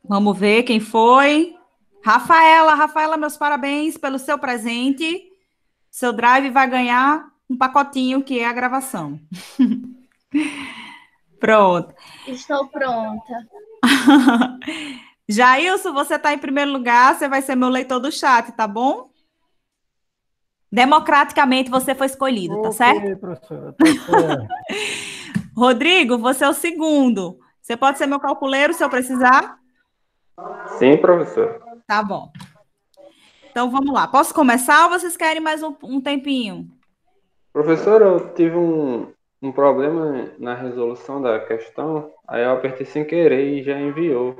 Vamos ver quem foi. Rafaela, meus parabéns pelo seu presente. Seu drive vai ganhar um pacotinho que é a gravação. Pronto. Estou pronta. Jailson, você está em primeiro lugar, você vai ser meu leitor do chat, tá bom? Democraticamente você foi escolhido, tá Ok, certo? professora, tá certo. Rodrigo, você é o segundo. Você pode ser meu calculeiro se eu precisar? Sim, professor. Tá bom. Então vamos lá. Posso começar ou vocês querem mais um tempinho? Professor, eu tive um problema na resolução da questão, aí eu apertei sem querer e já enviou.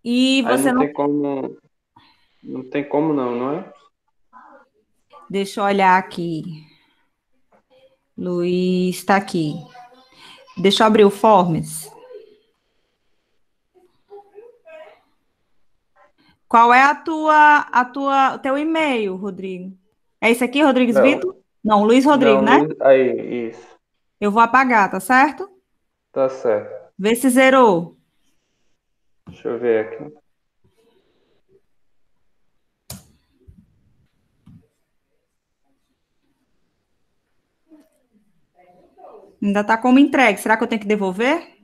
E Aí você não não. tem como, não tem como não, não é? Deixa eu olhar aqui. Luiz está aqui. Deixa eu abrir o Forms. Qual é o teu e-mail, Rodrigo? É esse aqui, Rodrigues Não, Vitor? Não, Luiz Rodrigo, não, né? Luiz, aí, isso, Eu vou apagar, tá certo? tá certo. Vê se zerou. Deixa eu ver aqui. Ainda tá como entregue. Será que eu tenho que devolver?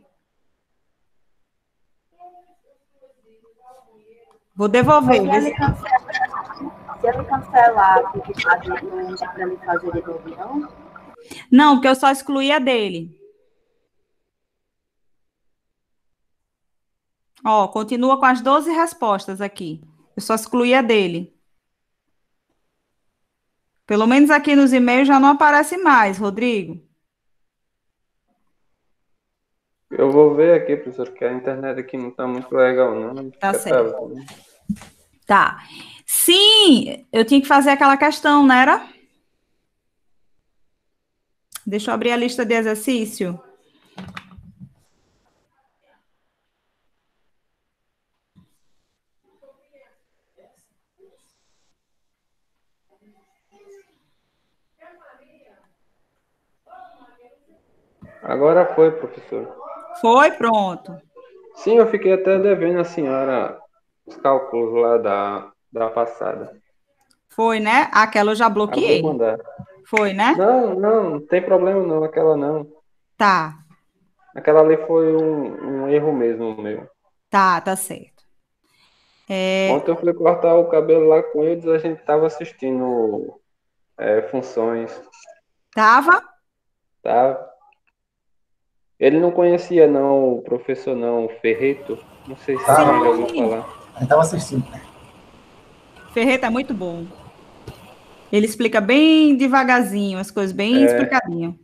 Vou devolver. Se ele cancelar, se ele cancelar a atividade, não dá para me fazer de novo, não? Não, porque eu só excluí a dele. Ó, continua com as 12 respostas aqui. Eu só excluí a dele. Pelo menos aqui nos e-mails já não aparece mais, Rodrigo. Eu vou ver aqui, professor, que a internet aqui não tá muito legal, não. Tá Fica certo. travando. Tá. Sim, eu tinha que fazer aquela questão, não era? Deixa eu abrir a lista de exercício. Agora foi, professor. Foi, pronto. Sim, eu fiquei até devendo a senhora os cálculos lá da passada. Foi, né? Aquela eu já Eu vou bloqueei. mandar. Foi, né? Não, não tem problema não, aquela não. Tá, Aquela ali foi um erro mesmo meu. tá certo. Ontem eu fui cortar o cabelo lá com eles, a gente tava assistindo funções, Tava? tá? Ele não conhecia não, o professor não, o Ferreto. Não sei se a senhora já ouviu Sim. falar. A gente tava assistindo. Ferreta é muito bom. Ele explica bem devagarzinho, as coisas bem É, explicadinho.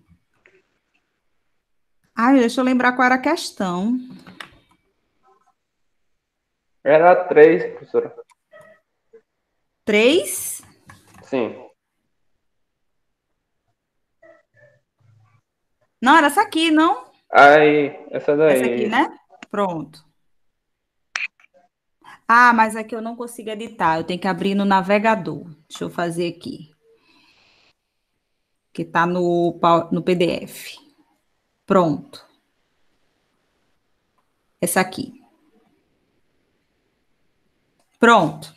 Ai, deixa eu lembrar qual era a questão. era 3, professora. 3? Sim. Não, era essa aqui, não? Aí, essa Essa aqui, daí. né? Pronto. Ah, mas aqui eu não consigo editar. Eu tenho que abrir no navegador. Deixa eu fazer aqui. Que tá no PDF. Pronto. Essa aqui. Pronto.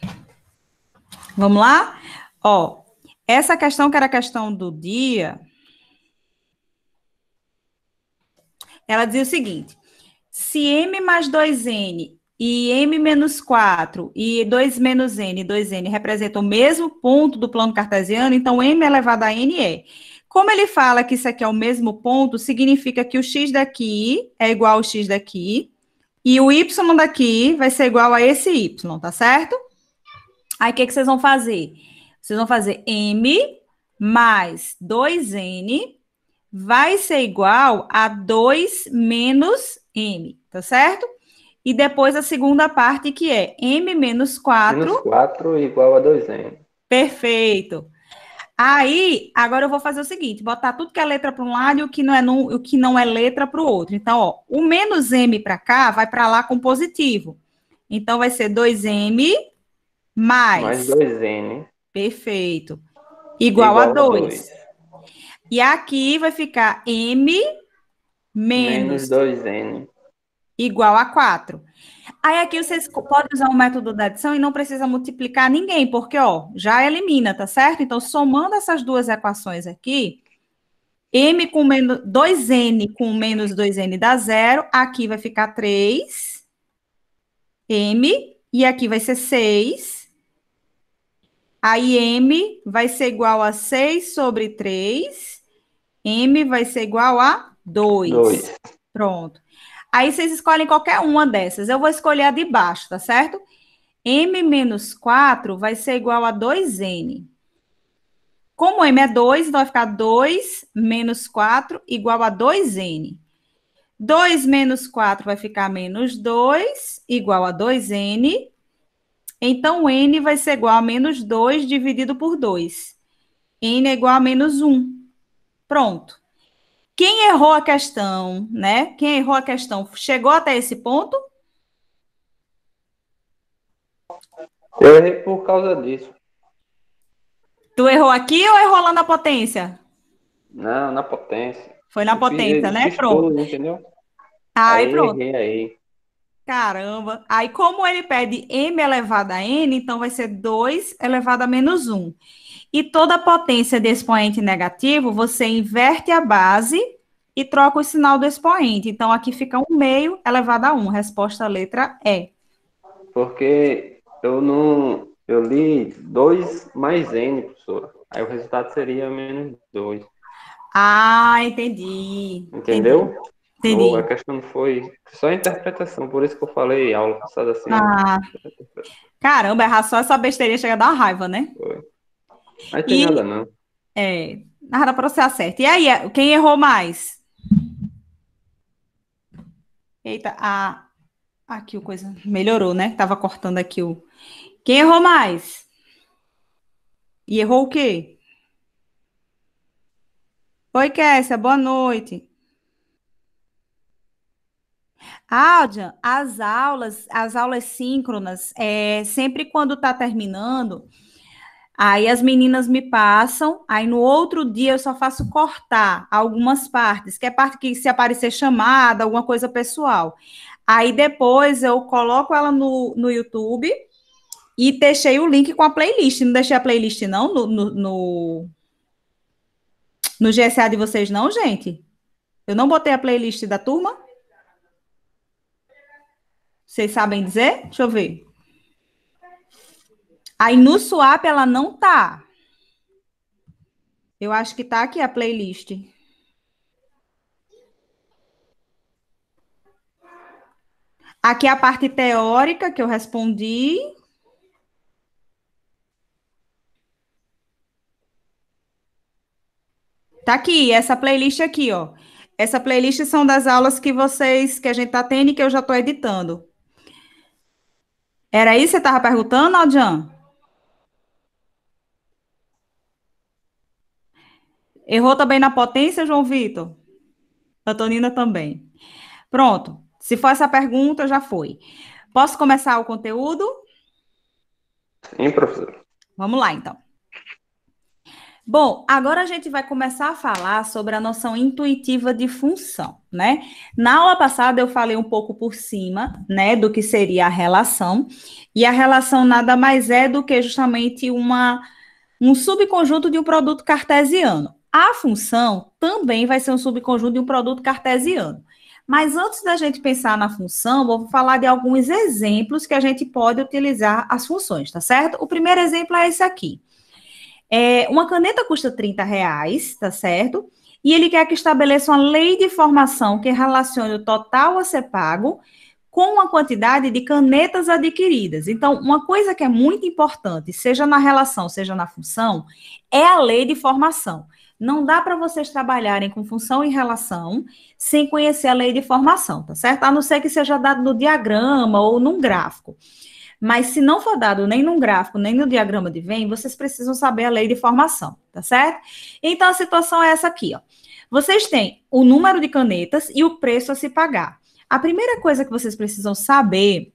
Vamos lá? Ó, essa questão que era a questão do dia, ela dizia o seguinte: se m mais 2n e m menos 4 e 2 menos n e 2n representam o mesmo ponto do plano cartesiano, então m elevado a n é. Como ele fala que isso aqui é o mesmo ponto, significa que o x daqui é igual ao x daqui e o y daqui vai ser igual a esse y, tá certo? Aí o que vocês vão fazer? Vocês vão fazer m mais 2n vai ser igual a 2 menos m, tá certo? E depois a segunda parte, que é m menos Menos 4. 4 igual a 2n. Perfeito. Aí, agora eu vou fazer o seguinte, botar tudo que é letra para um lado e o que não é letra para o outro. Então, ó, o menos m para cá vai para lá com positivo. Então, vai ser 2m Mais mais, 2n perfeito, igual a igual a 2. 2. E aqui vai ficar m Menos menos 2n igual a 4. Aí aqui vocês podem usar o método da adição e não precisa multiplicar ninguém, porque, ó, já elimina, tá certo? Então, somando essas duas equações aqui, m com menos 2n com menos 2n dá 0, aqui vai ficar 3, m, e aqui vai ser 6. Aí m vai ser igual a 6 sobre 3, m vai ser igual a 2. Pronto. Aí vocês escolhem qualquer uma dessas. Eu vou escolher a de baixo, tá certo? M menos 4 vai ser igual a 2n. Como m é 2, então vai ficar 2 menos 4 igual a 2n. 2 menos 4 vai ficar menos 2, igual a 2n. Então, n vai ser igual a menos 2 dividido por 2. N é igual a menos 1. Pronto. Quem errou a questão, né? Quem errou a questão chegou até esse ponto? Eu errei por causa disso. Tu errou aqui ou errou lá na potência? Não, na potência. Foi na potência, né? Fiz Pronto. tudo, entendeu? Aí, Aí pronto. errei aí. Caramba. Aí, como ele pede m elevado a n, então vai ser 2 elevado a menos 1. E toda a potência de expoente negativo, você inverte a base e troca o sinal do expoente. Então, aqui fica 1 meio elevado a 1. Resposta letra E. Porque eu li 2 mais n, professora. Aí o resultado seria menos 2. Ah, entendi. Entendeu? Entendi. A questão não foi só interpretação, por isso que eu falei aula passada assim. Ah, caramba, errar só essa besteirinha chega a dar uma raiva, né? Foi. Mas tem nada não. Nada para você acertar. E aí, quem errou mais? Eita, aqui o coisa melhorou, né? Tava cortando aqui o... Quem errou mais? E errou o quê? Oi, Kessia, boa noite. Áudia, as aulas síncronas, sempre quando tá terminando, aí as meninas me passam, aí no outro dia eu só faço cortar algumas partes, que é parte que se aparecer chamada, alguma coisa pessoal. Aí depois eu coloco ela no YouTube e deixei o link com a playlist. Não deixei a playlist, não, no GSA de vocês, não, gente? Eu não botei a playlist da turma? Vocês sabem dizer? Deixa eu ver. Aí no Swap ela não tá. Eu acho que tá aqui a playlist. Aqui é a parte teórica que eu respondi. Tá aqui, essa playlist aqui, ó. Essa playlist são das aulas que a gente tá tendo e que eu já tô editando. Era isso que você tava perguntando, Aldian? Errou também na potência, João Vitor? Antonina também. Pronto. Se for essa pergunta, já foi. Posso começar o conteúdo? Sim, professor. Vamos lá, então. Bom, agora a gente vai começar a falar sobre a noção intuitiva de função, né? Na aula passada eu falei um pouco por cima, né, do que seria a relação, e a relação nada mais é do que justamente um subconjunto de um produto cartesiano. A função também vai ser um subconjunto de um produto cartesiano. Mas antes da gente pensar na função, vou falar de alguns exemplos que a gente pode utilizar as funções, tá certo? O primeiro exemplo é esse aqui. Uma caneta custa R$30, tá certo? E ele quer que estabeleça uma lei de formação que relacione o total a ser pago com a quantidade de canetas adquiridas. Então, uma coisa que é muito importante, seja na relação, seja na função, é a lei de formação. Não dá para vocês trabalharem com função e relação sem conhecer a lei de formação, tá certo? A não ser que seja dado no diagrama ou num gráfico. Mas se não for dado nem num gráfico, nem no diagrama de Venn, vocês precisam saber a lei de formação, tá certo? Então, a situação é essa aqui, ó. Vocês têm o número de canetas e o preço a se pagar. A primeira coisa que vocês precisam saber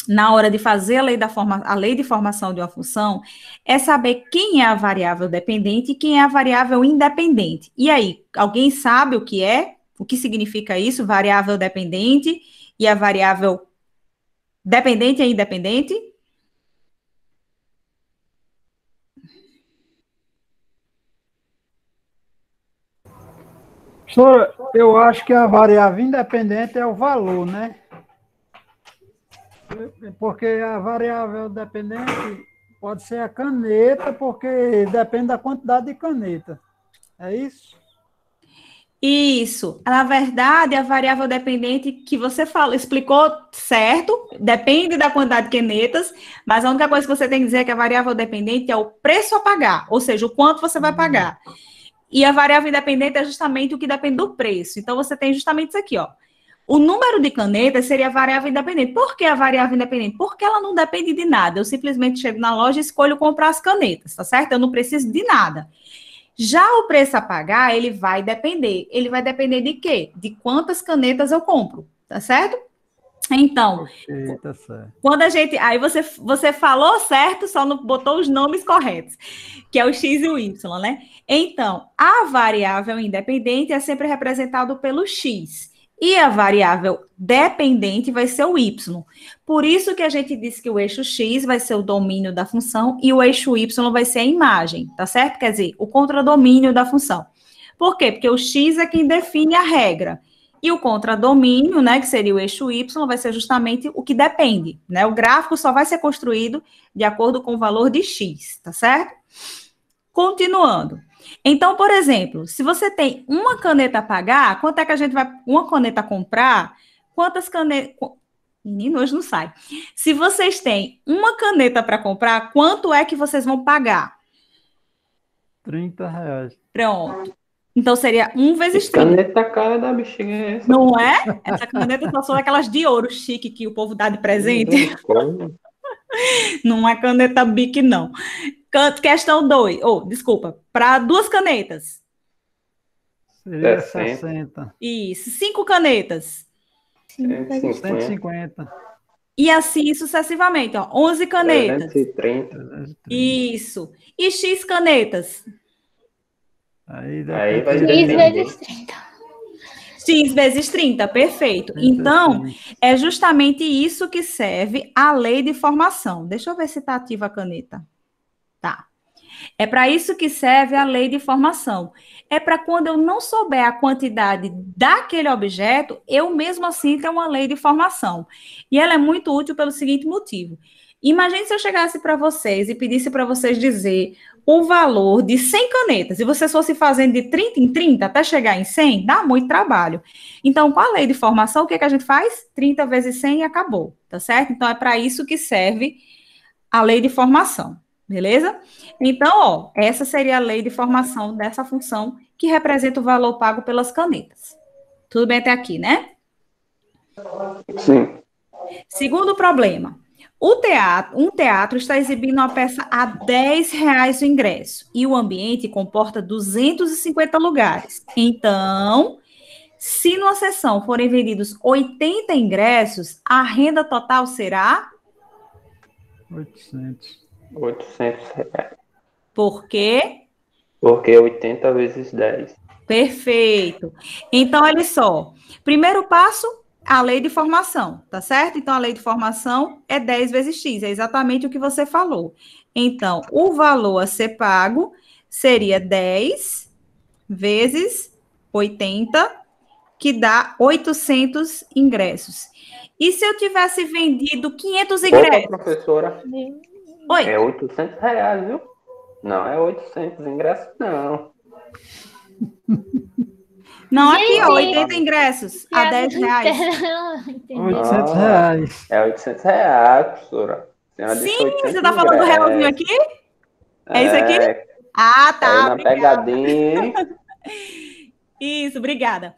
na hora de fazer a lei de formação de uma função é saber quem é a variável dependente e quem é a variável independente. E aí, alguém sabe o que significa isso, variável dependente e a variável dependente e independente? Professora, eu acho que a variável independente é o valor, né? Porque a variável dependente pode ser a caneta, porque depende da quantidade de caneta. É isso? Isso. Na verdade, a variável dependente que você falou, explicou certo, depende da quantidade de canetas, mas a única coisa que você tem que dizer é que a variável dependente é o preço a pagar, ou seja, o quanto você vai pagar. E a variável independente é justamente o que depende do preço. Então, você tem justamente isso aqui, ó. O número de canetas seria a variável independente. Por que a variável independente? Porque ela não depende de nada. Eu simplesmente chego na loja e escolho comprar as canetas, tá certo? Eu não preciso de nada. Já o preço a pagar, ele vai depender. Ele vai depender de quê? De quantas canetas eu compro, tá certo? Então, Eita, certo. quando a gente... Aí você falou certo, só não botou os nomes corretos, que é o X e o Y, né? Então, a variável independente é sempre representado pelo X. E a variável dependente vai ser o Y. Por isso que a gente diz que o eixo X vai ser o domínio da função e o eixo Y vai ser a imagem, tá certo? Quer dizer, o contradomínio da função. Por quê? Porque o X é quem define a regra. E o contradomínio, né, que seria o eixo Y, vai ser justamente o que depende, né? O gráfico só vai ser construído de acordo com o valor de X, tá certo? Continuando. Então, por exemplo, se você tem uma caneta a pagar, quanto é que a gente vai, uma caneta comprar? Quantas canetas... Menino, hoje não sai. Se vocês têm uma caneta para comprar, quanto é que vocês vão pagar? R$ 30. Pronto. Então, seria 1 vezes 30. Caneta cara da bexiga é essa? Não é? Essa caneta só são aquelas de ouro chique que o povo dá de presente. Não é caneta Bic, não. Questão 2. Desculpa. Para 2 canetas. Seria 60. 60. Isso. 5 canetas. 150. E assim sucessivamente, ó. 11 canetas. 330. Isso. E X canetas? Aí Aí vai depende. X depender. vezes 30. X vezes 30, perfeito. 30, Então, sim. é justamente isso que serve a lei de formação. Deixa eu ver se está ativa a caneta. Tá. É para isso que serve a lei de formação. É para quando eu não souber a quantidade daquele objeto, eu mesmo assim tenho uma lei de formação. E ela é muito útil pelo seguinte motivo. Imagine se eu chegasse para vocês e pedisse para vocês dizer o valor de 100 canetas, e vocês fossem fazendo de 30 em 30 até chegar em 100, dá muito trabalho. Então, com a lei de formação, o que a gente faz? 30 vezes 100 e acabou, tá certo? Então, é para isso que serve a lei de formação, beleza? Então, ó, essa seria a lei de formação dessa função que representa o valor pago pelas canetas. Tudo bem até aqui, né? Sim. Segundo problema. Um teatro está exibindo uma peça a R$ 10 o ingresso e o ambiente comporta 250 lugares. Então, se numa sessão forem vendidos 80 ingressos, a renda total será? 800. 800 reais. Por quê? Porque 80 vezes 10. Perfeito. Então, olha só. Primeiro passo, a lei de formação, tá certo? Então, a lei de formação é 10 vezes X, é exatamente o que você falou. Então, o valor a ser pago seria 10 vezes 80, que dá 800 ingressos. E se eu tivesse vendido 500 Opa, ingressos? professora. Oi, É 800 reais, viu? Não é 800 ingressos, não. não, aqui, ó, Gente, 80 ingressos a R$ 10. Entendi. 800 reais. É 800 reais, professora. Sim, você tá falando do realzinho aqui? É isso aqui? Ah, tá. Caiu na Obrigada. pegadinha, hein? Isso, obrigada.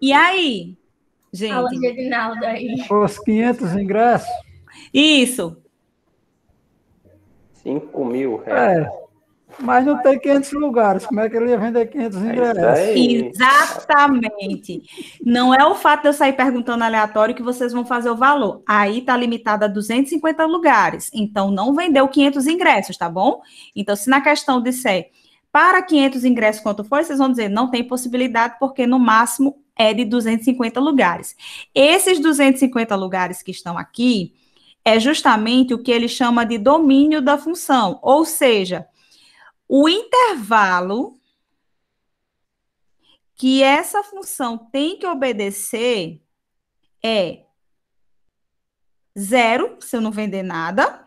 E aí, Aula gente? de Edinaldo aí. Os 500 ingressos. Isso. 5 mil reais. Mas não tem 500 lugares. Como é que ele ia vender 500 É ingressos? isso aí. Exatamente. Não é o fato de eu sair perguntando aleatório que vocês vão fazer o valor. Aí está limitado a 250 lugares. Então, não vendeu 500 ingressos, tá bom? Então, se na questão disser para 500 ingressos quanto foi, vocês vão dizer não tem possibilidade, porque no máximo é de 250 lugares. Esses 250 lugares que estão aqui é justamente o que ele chama de domínio da função, ou seja, o intervalo que essa função tem que obedecer é 0, se eu não vender nada,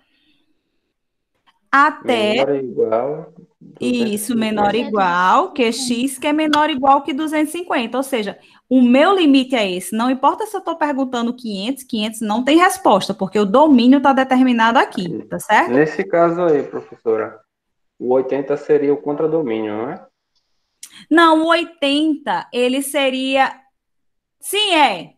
até Menor ou igual. isso, menor ou 250. igual que x, que é menor ou igual que 250. Ou seja, o meu limite é esse. Não importa se eu estou perguntando 500, 500 não tem resposta, porque o domínio está determinado aqui, tá certo? Nesse caso aí, professora, o 80 seria o contradomínio, não é? Não, o 80, ele seria... Sim, é.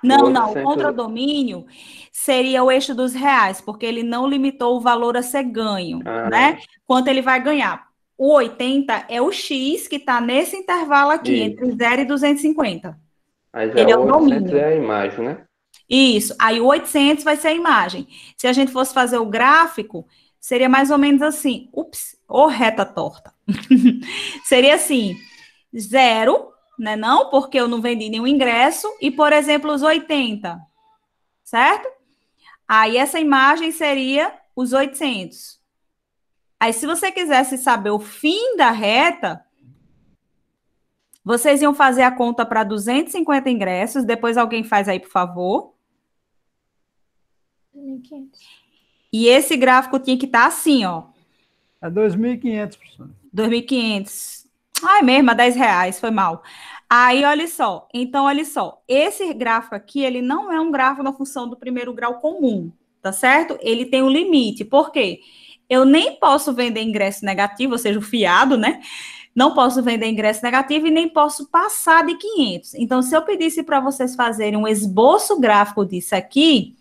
Não, O não, o 800 contradomínio seria o eixo dos reais, porque ele não limitou o valor a ser ganho, né? Quanto ele vai ganhar. O 80 é o X que está nesse intervalo aqui, Isso. entre 0 e 250. Aí já Ele é o o 800 domínio. é a imagem, né? Isso. Aí o 800 vai ser a imagem. Se a gente fosse fazer o gráfico, seria mais ou menos assim. Ups, ô reta torta. Seria assim, 0, né? Não, porque eu não vendi nenhum ingresso. E, por exemplo, os 80, certo? Aí essa imagem seria os 800. Aí, se você quisesse saber o fim da reta, vocês iam fazer a conta para 250 ingressos. Depois alguém faz aí, por favor. 1.500. E esse gráfico tinha que estar assim, ó. É 2.500, professor. 2.500. Ai, mesmo, a R$10, foi mal. Aí, olha só. Então, olha só. Esse gráfico aqui, ele não é um gráfico na função do primeiro grau comum, tá certo? Ele tem um limite. Por quê? Eu nem posso vender ingresso negativo, ou seja, o fiado, né? Não posso vender ingresso negativo e nem posso passar de 500. Então, se eu pedisse para vocês fazerem um esboço gráfico disso aqui,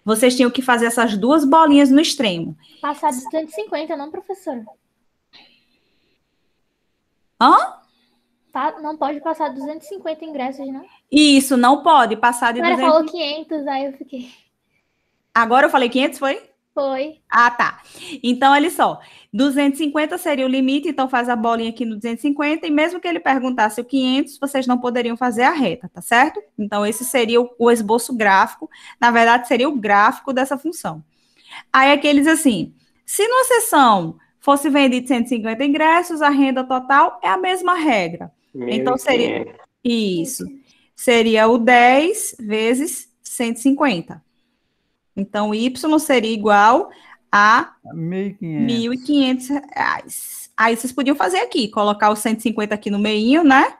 vocês tinham que fazer essas duas bolinhas no extremo. Passar de 250, não, professora? Hã? Não pode passar 250 ingressos, não? Isso, não pode passar de A senhora 200. falou 500, aí eu fiquei... Agora eu falei 500, foi? Foi. Ah, tá. Então, olha só. 250 seria o limite, então faz a bolinha aqui no 250, e mesmo que ele perguntasse o 500, vocês não poderiam fazer a reta, tá certo? Então, esse seria o esboço gráfico. Na verdade, seria o gráfico dessa função. Aí aqui ele diz assim, se numa sessão fosse vendido 150 ingressos, a renda total é a mesma regra. Então, seria 1.500. isso. Seria o 10 vezes 150. Então, o Y seria igual a 1.500. R$1.500. Aí, vocês podiam fazer aqui, colocar o 150 aqui no meio, né?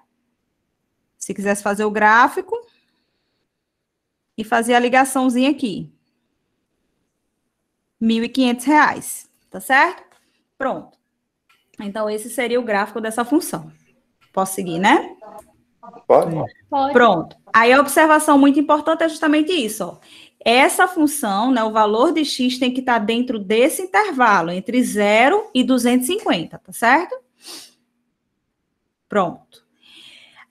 Se quisesse fazer o gráfico. E fazer a ligaçãozinha aqui. R$1.500, tá certo? Pronto. Então, esse seria o gráfico dessa função. Posso seguir, né? Pode? Pode. Pronto. Aí a observação muito importante é justamente isso, ó. Essa função, né, o valor de x tem que estar dentro desse intervalo, entre 0 e 250, tá certo? Pronto.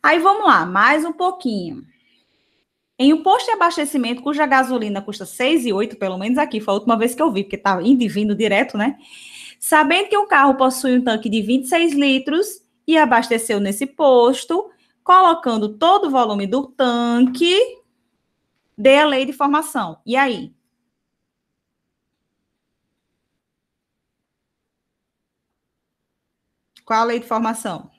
Aí vamos lá, mais um pouquinho. Em um posto de abastecimento cuja gasolina custa 6,08, pelo menos aqui, foi a última vez que eu vi, porque estava indo e vindo direto, né? Sabendo que um carro possui um tanque de 26 litros e abasteceu nesse posto, colocando todo o volume do tanque, dê a lei de formação. E aí? Qual a lei de formação?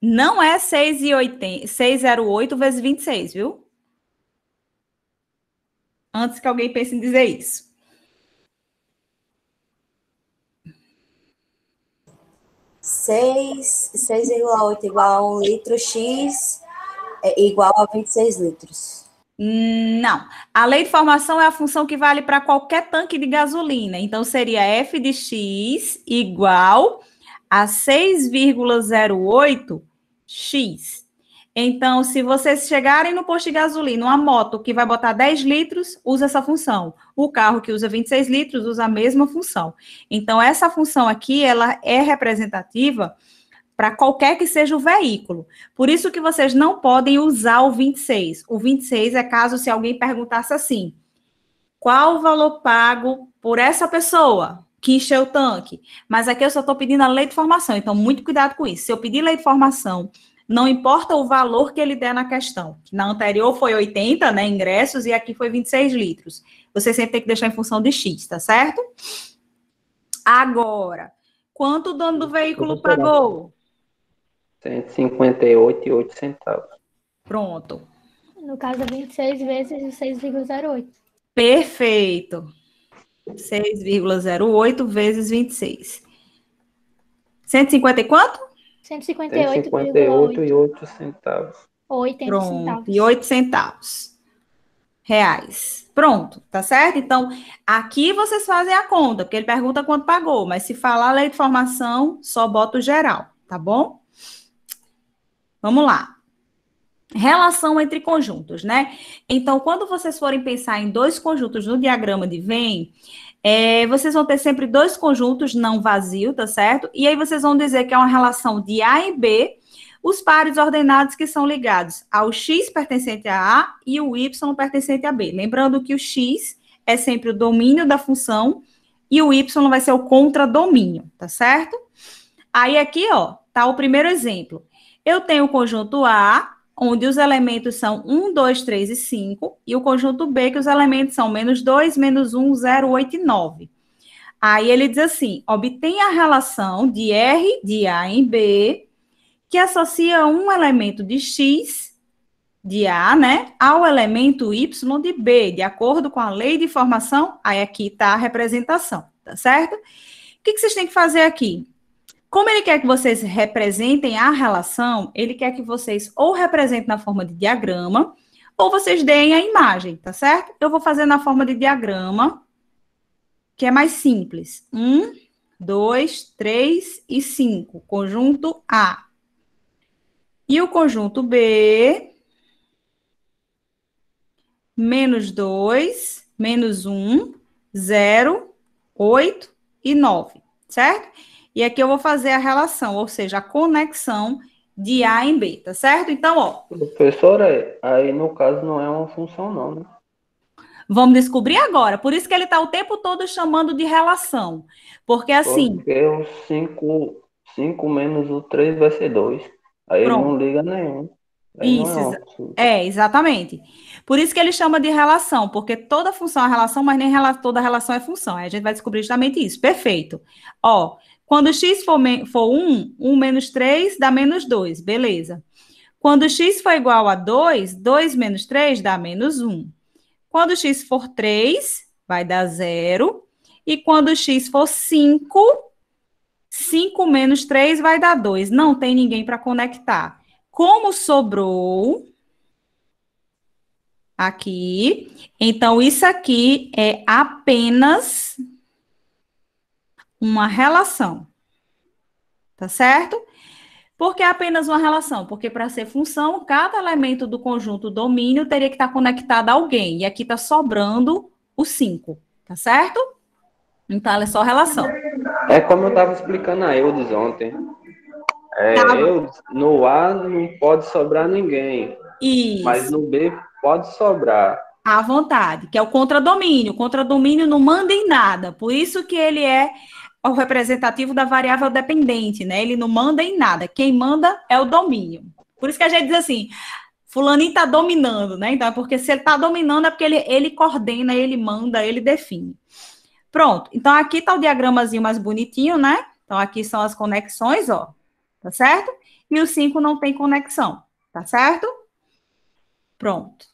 Não é 608 vezes 26, viu? Antes que alguém pense em dizer isso. 6,8 igual a 1 litro, X é igual a 26 litros. Não. A lei de formação é a função que vale para qualquer tanque de gasolina. Então, seria f de x igual a 6,08x. Então, se vocês chegarem no posto de gasolina, uma moto que vai botar 10 litros, usa essa função. O carro que usa 26 litros usa a mesma função. Então, essa função aqui, ela é representativa para qualquer que seja o veículo. Por isso que vocês não podem usar o 26. O 26 é caso se alguém perguntasse assim, qual o valor pago por essa pessoa que encheu o tanque. Mas aqui eu só estou pedindo a lei de formação, então muito cuidado com isso. Se eu pedir lei de formação, não importa o valor que ele der na questão. Na anterior foi 80, né, ingressos, e aqui foi 26 litros. Você sempre tem que deixar em função de X, tá certo? Agora, quanto o dono do veículo pagou? 158,08 centavos. Pronto. No caso, é 26 vezes o 6,08. Perfeito. 6,08 vezes 26. 150 e quanto? 158,8. 158,08 centavos. Ou 80 Pronto. centavos. E 8 centavos. Reais. Pronto, tá certo? Então, aqui vocês fazem a conta, porque ele pergunta quanto pagou, mas se falar lei de formação, só bota o geral, tá bom? Vamos lá. Relação entre conjuntos, né? Então, quando vocês forem pensar em dois conjuntos no diagrama de Venn, vocês vão ter sempre dois conjuntos não vazios, tá certo? E aí vocês vão dizer que é uma relação de A e B, os pares ordenados que são ligados ao X pertencente a A e o Y pertencente a B. Lembrando que o X é sempre o domínio da função e o Y vai ser o contradomínio, tá certo? Aí aqui, ó, tá o primeiro exemplo. Eu tenho o conjunto A, onde os elementos são 1, 2, 3 e 5, e o conjunto B, que os elementos são -2, -1, 0, 8 e 9. Aí ele diz assim, obtenha a relação de R de A em B, que associa um elemento de X, de A, né, ao elemento Y de B, de acordo com a lei de formação. Aí aqui está a representação, tá certo? O que vocês têm que fazer aqui? Como ele quer que vocês representem a relação, ele quer que vocês ou representem na forma de diagrama, ou vocês deem a imagem, tá certo? Eu vou fazer na forma de diagrama, que é mais simples. 1, 2, 3 e 5, conjunto A. E o conjunto B, -2, -1, 0, 8 e 9, certo? E aqui eu vou fazer a relação, ou seja, a conexão de A em B, tá certo? Então, ó. Professora, aí no caso não é uma função não, né? Vamos descobrir agora. Por isso que ele está o tempo todo chamando de relação. Porque assim... Porque o 5 menos o 3 vai ser 2. Aí ele não liga nenhum. Aí não é Isso, uma função. exatamente. Por isso que ele chama de relação, porque toda função é relação, mas nem toda relação é função. Aí a gente vai descobrir justamente isso. Perfeito. Ó, quando x for 1, 1 menos 3 dá -2, beleza. Quando x for igual a 2, 2 menos 3 dá -1. Quando x for 3, vai dar 0. E quando x for 5, 5 menos 3 vai dar 2. Não tem ninguém para conectar. Como sobrou aqui, então isso aqui é apenas uma relação. Tá certo? Por que apenas uma relação? Porque para ser função, cada elemento do conjunto domínio teria que estar conectado a alguém. E aqui está sobrando o 5, tá certo? Então, ela é só relação. É como eu estava explicando a Eudes ontem. Eudes, no A não pode sobrar ninguém. Isso. Mas no B pode sobrar. À vontade, que é o contradomínio. O contradomínio não manda em nada. Por isso que ele é o representativo da variável dependente, né? Ele não manda em nada. Quem manda é o domínio. Por isso que a gente diz assim, fulaninho está dominando, né? Então, é porque se ele está dominando, é porque ele coordena, ele manda, ele define. Pronto. Então, aqui está o diagramazinho mais bonitinho, né? Então, aqui são as conexões, ó. Tá certo? E o 5 não tem conexão. Tá certo? Pronto.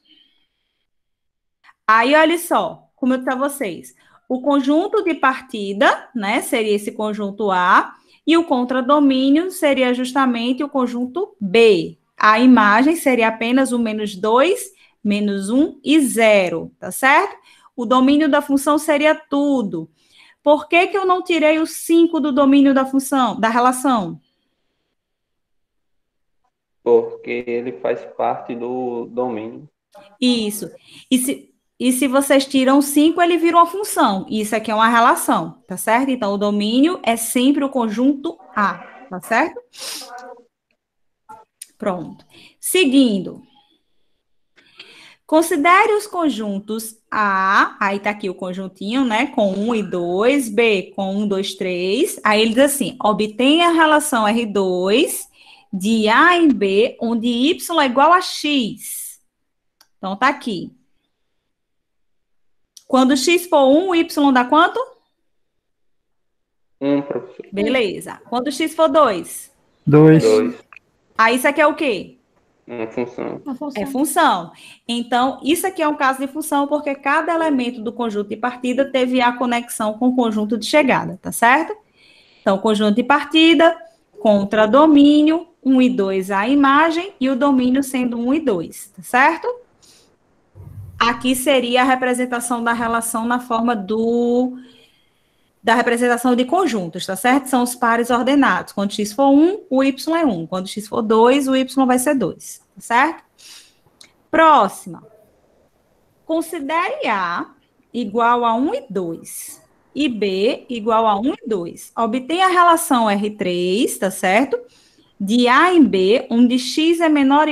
Aí, olha só, como eu disse a vocês. O conjunto de partida, né, seria esse conjunto A, e o contradomínio seria justamente o conjunto B. A imagem seria apenas o -2, -1 e 0, tá certo? O domínio da função seria tudo. Por que que eu não tirei o 5 do domínio da função, da relação? Porque ele faz parte do domínio. Isso. E se vocês tiram 5, ele vira uma função. Isso aqui é uma relação, tá certo? Então, o domínio é sempre o conjunto A, tá certo? Pronto. Seguindo. Considere os conjuntos A, aí tá aqui o conjuntinho, né, com 1 e 2, B com 1, 2, 3. Aí ele diz assim, obtenha a relação R2 de A em B, onde Y é igual a X. Então, tá aqui. Quando X for 1, Y dá quanto? 1, professor. Beleza. Quando X for 2? 2. 2. Aí isso aqui é o quê? Uma função. Uma função. É função. Então, isso aqui é um caso de função, porque cada elemento do conjunto de partida teve a conexão com o conjunto de chegada, tá certo? Então, conjunto de partida, contra domínio, 1 e 2 a imagem, e o domínio sendo 1 e 2, tá certo? Aqui seria a representação da relação na forma da representação de conjuntos, tá certo? São os pares ordenados. Quando x for 1, o y é 1. Quando x for 2, o y vai ser 2, tá certo? Próxima. Considere A igual a 1 e 2 e B igual a 1 e 2. Obtenha a relação R3, tá certo? De A em B, onde x é menor...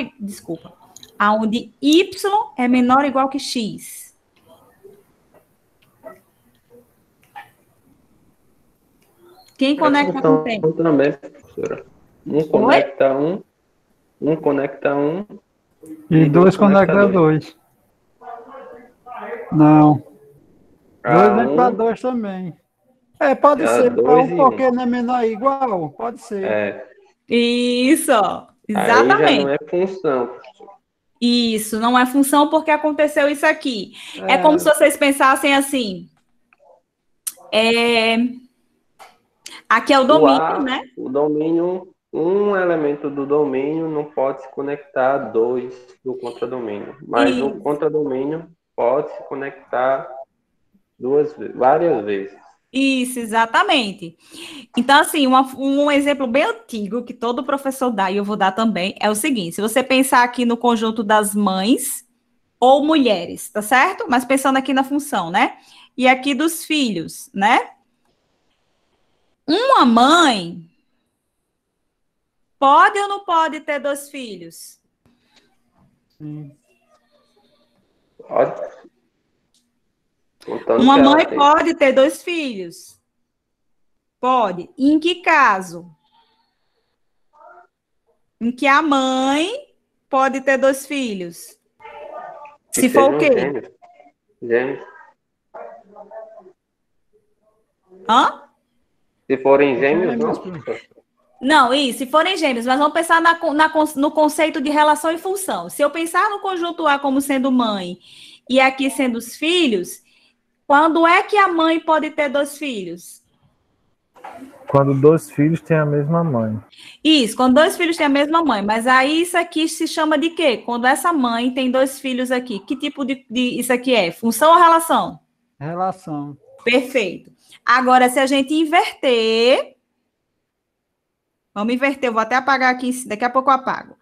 aonde y é menor ou igual que x. Quem conecta com Então, quem? também, professora. Um conecta um E 2 conecta 2. Não. 2 é para 2 também. Pode ser para 1 porque não é menor ou igual. Pode ser. Isso, ó. Aí Exatamente. já não é função, professor. Isso, não é função porque aconteceu isso aqui. É como se vocês pensassem assim. Aqui é o domínio, né? O domínio, um elemento do domínio não pode se conectar a 2 do contradomínio. Mas o contradomínio pode se conectar várias vezes. Isso, exatamente. Então, assim, um exemplo bem antigo que todo professor dá, e eu vou dar também, é o seguinte: se você pensar aqui no conjunto das mães ou mulheres, tá certo? Mas pensando aqui na função, né? E aqui dos filhos, né? Uma mãe pode ou não pode ter 2 filhos? Sim. Pode. Uma mãe pode ter 2 filhos? Pode. Em que caso? Em que a mãe pode ter 2 filhos? Se for o quê? Gêmeos. Hã? Se forem gêmeos, não. Não, isso, se forem gêmeos, mas vamos pensar no conceito de relação e função. Se eu pensar no conjunto A como sendo mãe e aqui sendo os filhos, quando é que a mãe pode ter 2 filhos? Quando 2 filhos têm a mesma mãe. Isso, quando 2 filhos têm a mesma mãe. Mas aí isso aqui se chama de quê? Quando essa mãe tem 2 filhos aqui. Que tipo de isso aqui é? Função ou relação? Relação. Perfeito. Agora, se a gente inverter... Vamos inverter, eu vou até apagar aqui, daqui a pouco eu apago.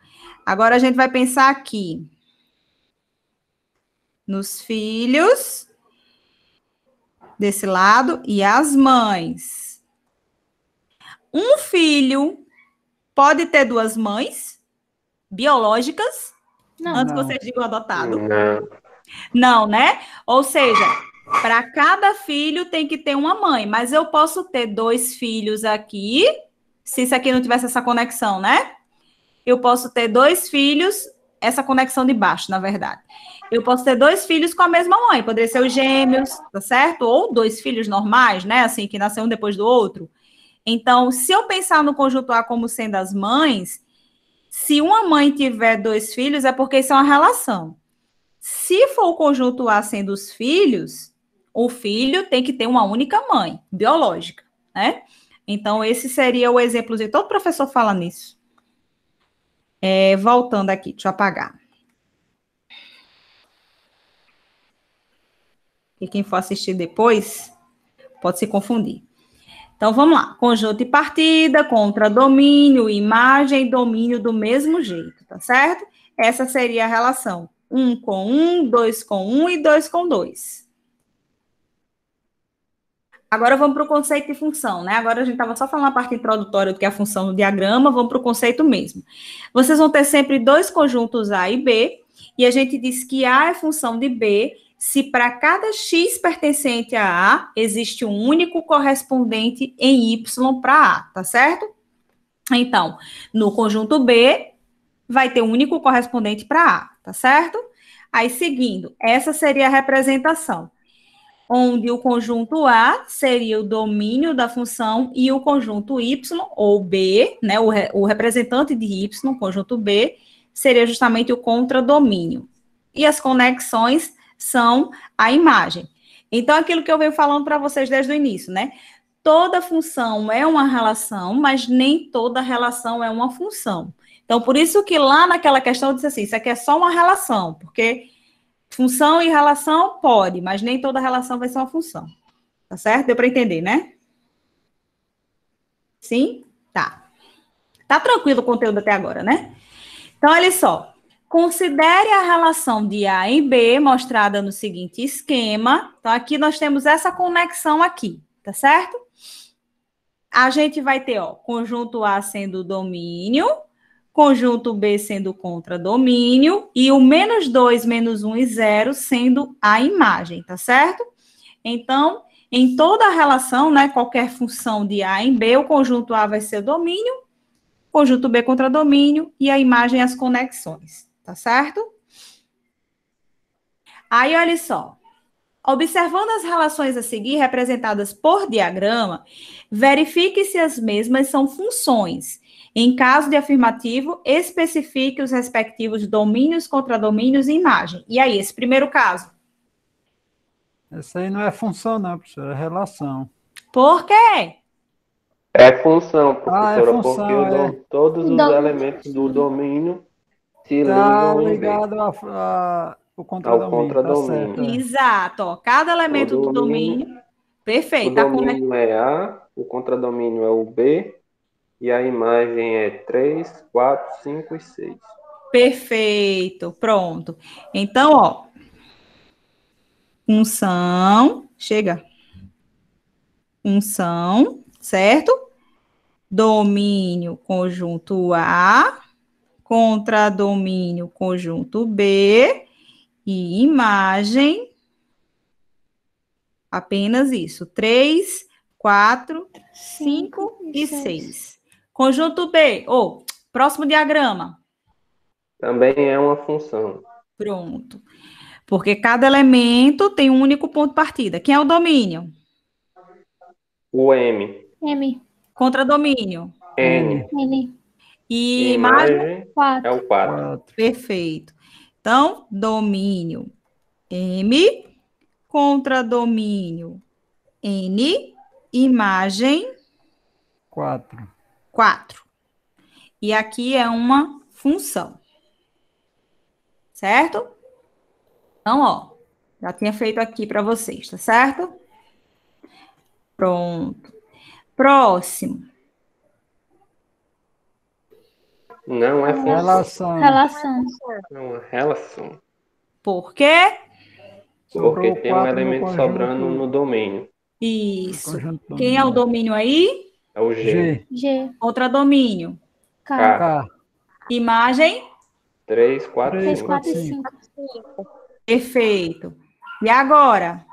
Agora a gente vai pensar aqui nos filhos desse lado e as mães. Um filho pode ter 2 mães biológicas? Não. Antes que vocês digam adotado. Não. Não, né? Ou seja, para cada filho tem que ter uma mãe, mas eu posso ter 2 filhos aqui, se isso aqui não tivesse essa conexão, né? Eu posso ter 2 filhos, essa conexão de baixo, na verdade. Eu posso ter 2 filhos com a mesma mãe, poderia ser os gêmeos, tá certo? Ou 2 filhos normais, né? Assim, que nasceu um depois do outro. Então, se eu pensar no conjunto A como sendo as mães, se uma mãe tiver 2 filhos, é porque isso é uma relação. Se for o conjunto A sendo os filhos, o filho tem que ter uma única mãe, biológica, né? Então, esse seria o exemplo de todo professor fala nisso. Voltando aqui, deixa eu apagar. E quem for assistir depois, pode se confundir. Então, vamos lá. Conjunto e partida, contra domínio, imagem e domínio do mesmo jeito, tá certo? Essa seria a relação 1 com 1, 2 com 1 e 2 com 2. Agora vamos para o conceito de função, né? Agora a gente estava só falando a parte introdutória do que é a função do diagrama, vamos para o conceito mesmo. Vocês vão ter sempre 2 conjuntos A e B, E a gente diz que A é função de B se para cada x pertencente a A existe um único correspondente em Y para A, tá certo? Então, no conjunto B, vai ter um único correspondente para A, tá certo? Aí, seguindo, essa seria a representação, onde o conjunto A seria o domínio da função e o conjunto Y, ou B, né, o representante de Y, conjunto B, seria justamente o contradomínio. E as conexões são a imagem. Então, aquilo que eu venho falando para vocês desde o início, né? Toda função é uma relação, mas nem toda relação é uma função. Então, por isso que lá naquela questão eu disse assim, isso aqui é só uma relação, porque função e relação pode, mas nem toda relação vai ser uma função. Tá certo? Deu para entender, né? Sim? Tá. Tá tranquilo o conteúdo até agora, né? Então, olha só. Considere a relação de A em B, mostrada no seguinte esquema. Então, aqui nós temos essa conexão aqui, tá certo? A gente vai ter, ó, conjunto A sendo o domínio, conjunto B sendo o contradomínio, e o menos 2, menos 1 e 0 sendo a imagem, tá certo? Então, em toda a relação, né, qualquer função de A em B, o conjunto A vai ser o domínio, conjunto B contradomínio, e a imagem as conexões. Tá certo? Aí, olha só. Observando as relações a seguir, representadas por diagrama, verifique se as mesmas são funções. Em caso de afirmativo, especifique os respectivos domínios, contradomínios e imagem. E aí, esse primeiro caso? Essa aí não é função, não, professora, é relação. Por quê? É função, professora, é função, porque todos os elementos do domínio se Tá ligam em B. ligado ao Ao contradomínio, contradomínio. tá certo. Exato, ó, cada elemento do domínio. Perfeito. O domínio é A, o contradomínio é o B, e a imagem é 3, 4, 5 e 6. Perfeito, pronto. Então, ó, função, chega. Função, certo? Domínio, conjunto A, contradomínio, conjunto B, e imagem, apenas isso, 3, 4, 5 e 6. Conjunto B, ou próximo diagrama. Também é uma função. Pronto. Porque cada elemento tem um único ponto de partida. Quem é o domínio? O M. M. Contradomínio. N. N. E imagem? Imagem 4. é o 4. Perfeito. Então, domínio M, contradomínio N, imagem 4. 4. E aqui é uma função. Certo? Então, ó, já tinha feito aqui para vocês, tá certo? Pronto. Próximo. Não é função. Relação. Relação. É uma relação. Por quê? Sobrou Porque tem um 4 no elemento conjunto. sobrando no domínio. Isso. Conjunto Quem é o domínio aí? É o G. G. G. Contradomínio. K. K. Imagem? 3, 4, 3, 5. 4 e 5. Perfeito. E agora?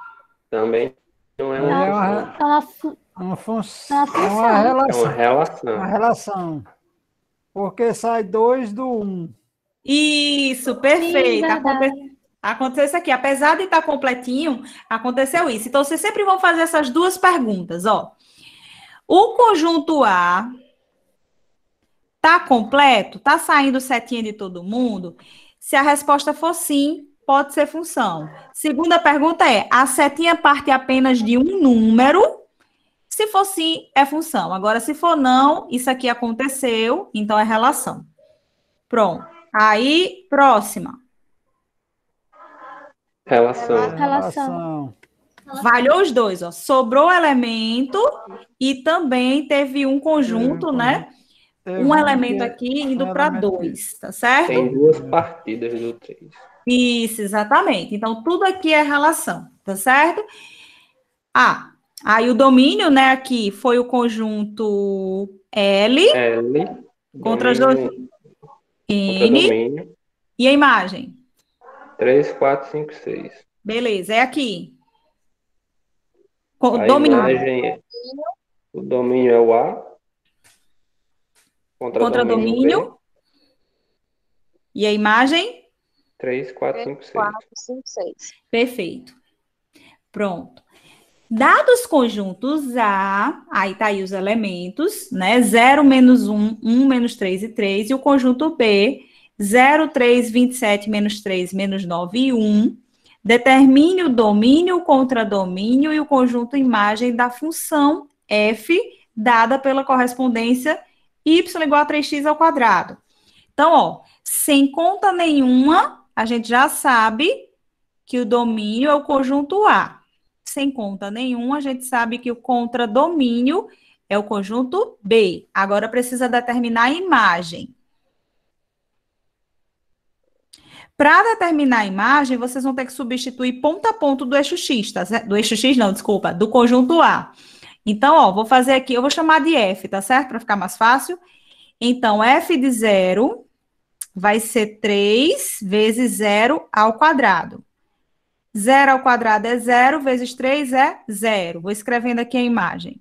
Também não é É uma uma, função. É uma fu- uma função. É uma função. É uma É relação. uma relação. Uma relação. Porque sai 2 do 1. Isso, Sim, perfeito. verdade. Aconteceu isso aqui. Apesar de estar completinho, aconteceu isso. Então, vocês sempre vão fazer essas duas perguntas, ó. O conjunto A tá completo? Tá saindo setinha de todo mundo? Se a resposta for sim, pode ser função. Segunda pergunta é: a setinha parte apenas de um número? Se for sim, é função. Agora, se for não, isso aqui aconteceu, então é relação. Pronto. Aí, próxima. Relação. Relação. Valhou os dois, ó. Sobrou elemento e também teve um conjunto, né? Teve Um que- elemento aqui indo para elemento 2, tá certo? Tem duas partidas do 3. Isso, exatamente. Então, tudo aqui é relação, tá certo? Ah, aí o domínio, né, aqui foi o conjunto L L. contra as Domínio. duas N Contradomínio. e a imagem. 3, 4, 5, 6. Beleza, é aqui. A Domínio. imagem, o domínio é o A, contradomínio o B, Contradomínio. E a imagem? 3, 4, 5, 6. 4, 5, 6. Perfeito. Pronto. Dados conjuntos A, aí tá aí os elementos, né? 0, menos 1, 1, menos 3 e 3. E o conjunto B, 0, 3, 27, menos 3, menos 9 e 1. Determine o domínio, o contradomínio e o conjunto imagem da função f dada pela correspondência y igual a 3x ao quadrado. Então, ó, sem conta nenhuma, a gente já sabe que o domínio é o conjunto A. Sem conta nenhuma, a gente sabe que o contradomínio é o conjunto B. Agora precisa determinar a imagem. Para determinar a imagem, vocês vão ter que substituir ponto a ponto do eixo X, tá certo? Do eixo X não, desculpa, do conjunto A. Então, ó, vou fazer aqui, eu vou chamar de F, tá certo? Para ficar mais fácil. Então, F de 0 vai ser 3 vezes 0 ao quadrado. 0 ao quadrado é 0, vezes 3 é 0. Vou escrevendo aqui a imagem.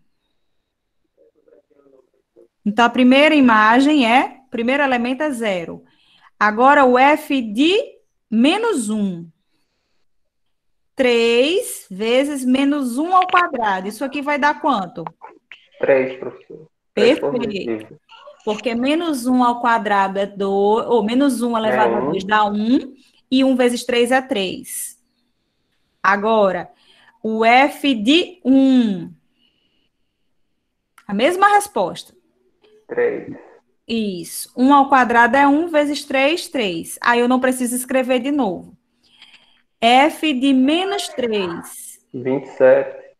Então, a primeira imagem o primeiro elemento é 0. Agora, o F de menos 1. 3 vezes menos 1 ao quadrado. Isso aqui vai dar quanto? 3, professor. Perfeito. Porque menos 1 ao quadrado é 2, ou menos 1 elevado a 2 dá 1, e 1 vezes 3 é 3. Agora, o F de 1. A mesma resposta. 3. Isso. 1 ao quadrado é 1 vezes 3, 3. Aí eu não preciso escrever de novo. F de menos 3. 27.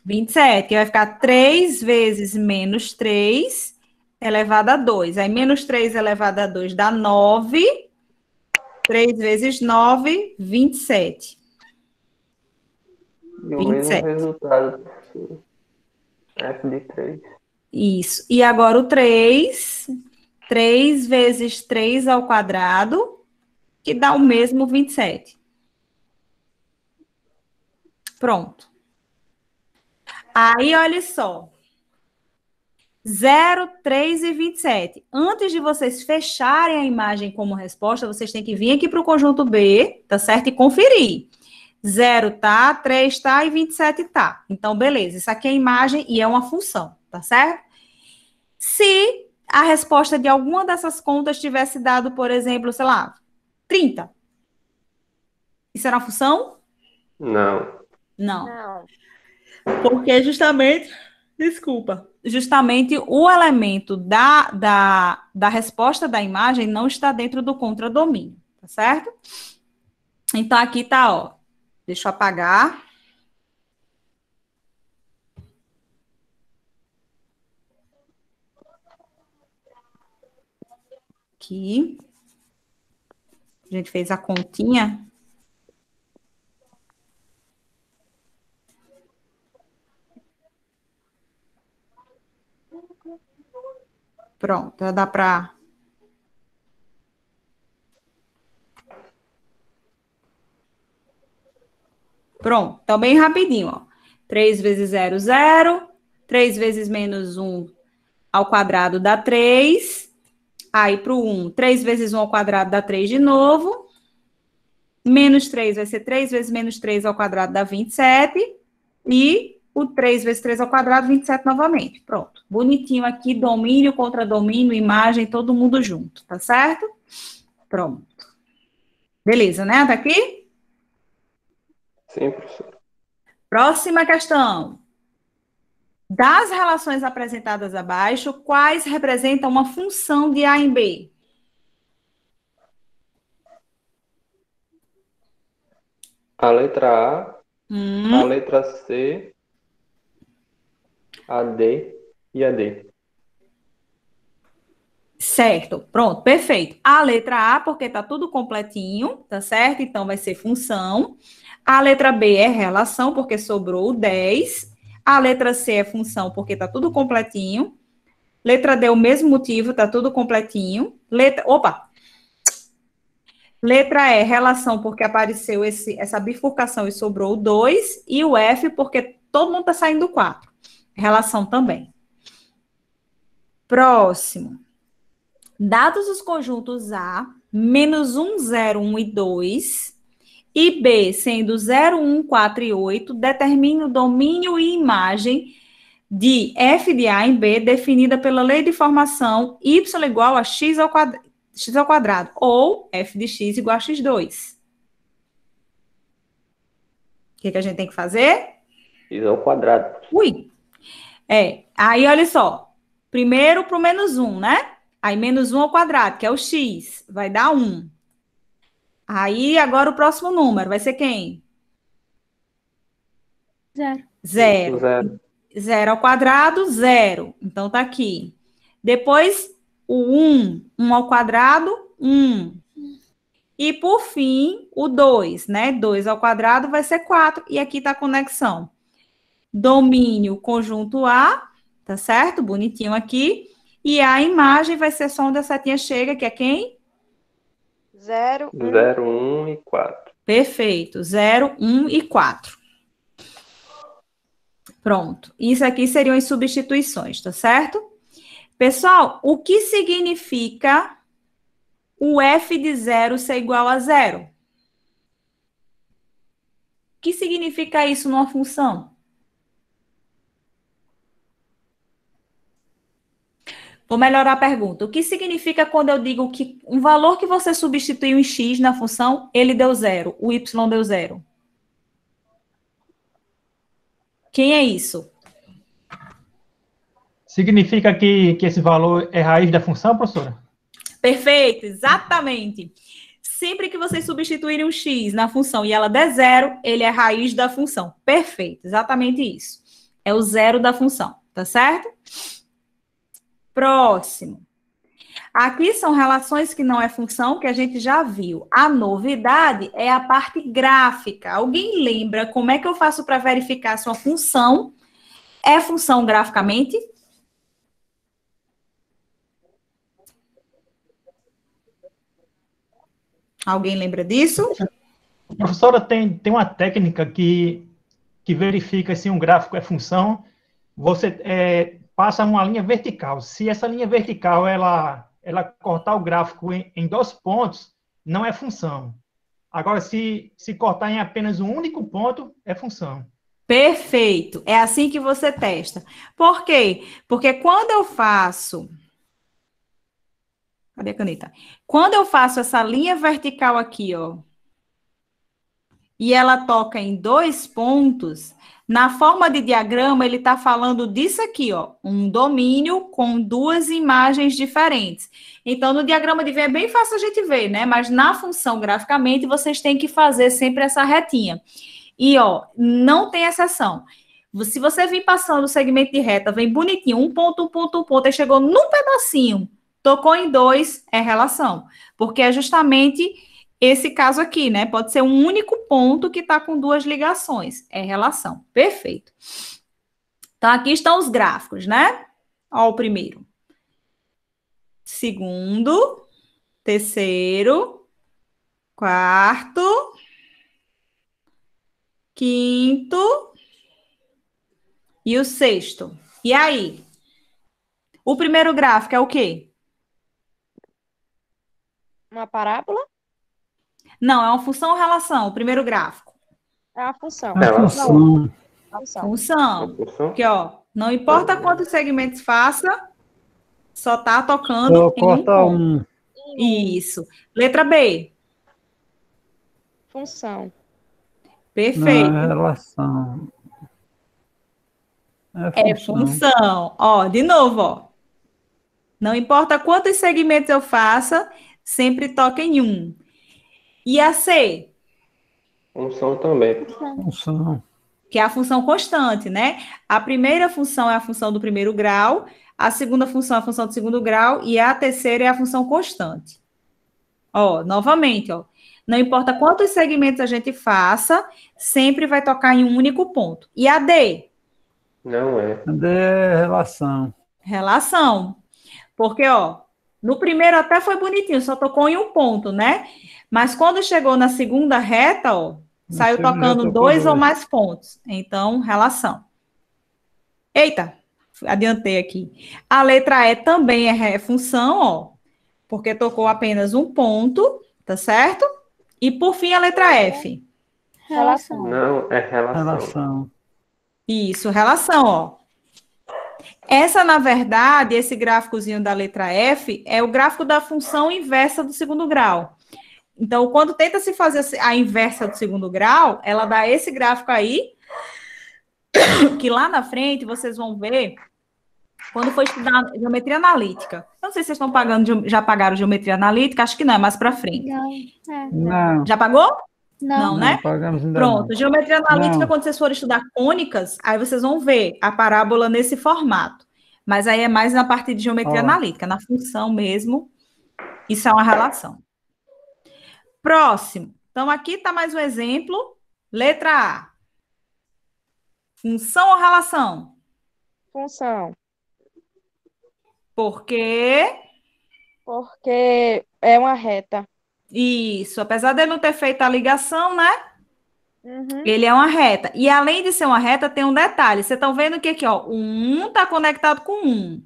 27, que vai ficar 3 vezes menos 3 elevado a 2. Aí, menos 3 elevado a 2 dá 9. 3 vezes 9, 27. E o mesmo resultado, professor. F de 3. Isso. E agora o 3. 3 vezes 3 ao quadrado, que dá o mesmo 27. Pronto. Aí, olha só. 0, 3 e 27. Antes de vocês fecharem a imagem como resposta, vocês têm que vir aqui para o conjunto B, tá certo? E conferir. 0 tá, 3 tá e 27 tá. Então, beleza. Isso aqui é a imagem e é uma função, tá certo? Se a resposta de alguma dessas contas tivesse dado, por exemplo, sei lá, 30. Isso era uma função? Não. Não. Porque justamente o elemento da resposta da imagem não está dentro do contradomínio, tá certo? Então, aqui tá, ó. Deixa eu apagar. Aqui. A gente fez a continha. Pronto, já dá para... Pronto, então bem rapidinho, ó. 3 vezes 0, 0. 3 vezes menos 1 ao quadrado dá 3. Aí, para o 1, 3 vezes 1 ao quadrado dá 3 de novo. Menos 3 vai ser 3 vezes menos 3 ao quadrado dá 27. E o 3 vezes 3 ao quadrado, 27 novamente. Pronto. Bonitinho aqui, domínio, contradomínio, imagem, todo mundo junto, tá certo? Pronto. Beleza, né? Tá aqui? Sim, professor. Próxima questão. Das relações apresentadas abaixo, quais representam uma função de A em B? A letra A, a letra C, a D e a D. Certo, pronto, perfeito. A letra A, porque tá tudo completinho, tá certo? Então, vai ser função. A letra B é relação, porque sobrou o 10. A letra C é função, porque tá tudo completinho. Letra D, o mesmo motivo, tá tudo completinho. Letra E, relação, porque apareceu essa bifurcação e sobrou o 2. E o F, porque todo mundo está saindo do 4. Relação também. Próximo. Dados os conjuntos A, menos 1, 0, 1 e 2, e B, sendo 0, 1, 4 e 8, determine o domínio e imagem de f de A em B, definida pela lei de formação y igual a x ao quadrado, ou f de x igual a x2. O que a gente tem que fazer? X ao quadrado. Ui! Aí olha só, primeiro para o menos 1, né? Aí menos 1 ao quadrado, que é o x, vai dar 1. Aí agora o próximo número vai ser quem? 0. 0. Zero. 0 ao quadrado, 0. Então, tá aqui. Depois, o 1. 1 ao quadrado, 1. E, por fim, o 2, né? 2 ao quadrado vai ser 4. E aqui tá a conexão. Domínio conjunto A, tá certo? Bonitinho aqui. E a imagem vai ser só onde a setinha chega, que é quem? 0, 1. 0, 1 e 4. Perfeito. 0, 1 e 4. Pronto. Isso aqui seriam as substituições, tá certo? Pessoal, o que significa o f de 0 ser igual a 0? O que significa isso numa função? Vou melhorar a pergunta. O que significa quando eu digo que um valor que você substituiu em x na função, ele deu 0, o y deu 0? Quem é isso? Significa que esse valor é raiz da função, professora? Perfeito, exatamente. Sempre que vocês substituírem um x na função e ela der 0, ele é raiz da função. Perfeito, exatamente isso. É o 0 da função, tá certo? Próximo. Aqui são relações que não é função, que a gente já viu. A novidade é a parte gráfica. Alguém lembra como é que eu faço para verificar se uma função é função graficamente? Alguém lembra disso? Professora, tem uma técnica que verifica se um gráfico é função. Você passa uma linha vertical. Se essa linha vertical ela cortar o gráfico em 2 pontos, não é função. Agora, se cortar em apenas um único ponto, é função. Perfeito. É assim que você testa. Por quê? Porque quando eu faço... Cadê a caneta? Quando eu faço essa linha vertical aqui, ó, e ela toca em 2 pontos, na forma de diagrama, ele está falando disso aqui, ó, um domínio com 2 imagens diferentes. Então, no diagrama de V é bem fácil a gente ver, né? Mas na função, graficamente, vocês têm que fazer sempre essa retinha. E, ó, não tem exceção. Se você vir passando o segmento de reta, vem bonitinho, um ponto, e chegou num pedacinho, tocou em 2, é relação. Porque é justamente esse caso aqui, né? Pode ser um único ponto que está com 2 ligações. É relação. Perfeito. Então, aqui estão os gráficos, né? Ó, o primeiro. Segundo. Terceiro. Quarto. Quinto. E o sexto. E aí? O primeiro gráfico é o quê? Uma parábola? Não, é uma função ou relação, o primeiro gráfico. É uma função. É uma função. Função. Função. Aqui, ó. Não importa quantos segmentos faça, só tá tocando Só em um corta ponto. um. Isso. Letra B. Função. Perfeito. Não é relação. É função. Ó, de novo, ó. Não importa quantos segmentos eu faça, sempre toca em um. E a C? Função também. Função. Que é a função constante, né? A primeira função é a função do primeiro grau, a segunda função é a função do segundo grau e a terceira é a função constante. Ó, novamente, ó. Não importa quantos segmentos a gente faça, sempre vai tocar em um único ponto. E a D? Não é. Cadê a relação? Relação. Porque, ó, No primeiro até foi bonitinho, só tocou em um ponto, né? Mas quando chegou na segunda reta, ó, No saiu segundo já tocando tocou 2 ou 2. mais pontos. Então, relação. Eita, adiantei aqui. A letra E também é função, ó, porque tocou apenas um ponto, tá certo? E por fim a letra F. Relação. Não, é relação. Relação. Isso, relação, ó. Essa, na verdade, esse gráficozinho da letra F é o gráfico da função inversa do segundo grau. Então, quando tenta se fazer a inversa do segundo grau, ela dá esse gráfico aí, que lá na frente vocês vão ver quando for estudar geometria analítica. Eu não sei se vocês estão pagando, já pagaram geometria analítica, acho que não, é mais para frente. Não. É. Não, Já pagou? Não. Não, né? pagamos ainda Pronto, geometria analítica, Não. quando vocês forem estudar cônicas, aí vocês vão ver a parábola nesse formato. Mas aí é mais na parte de geometria Ó. analítica, na função mesmo. Isso é uma relação. Próximo. Então, aqui está mais um exemplo. Letra A. Função ou relação? Função. Por quê? Porque é uma reta. Isso, apesar de ele não ter feito a ligação, né? Uhum. Ele é uma reta. E além de ser uma reta, tem um detalhe. Vocês estão vendo que aqui, ó, o 1 está conectado com 1.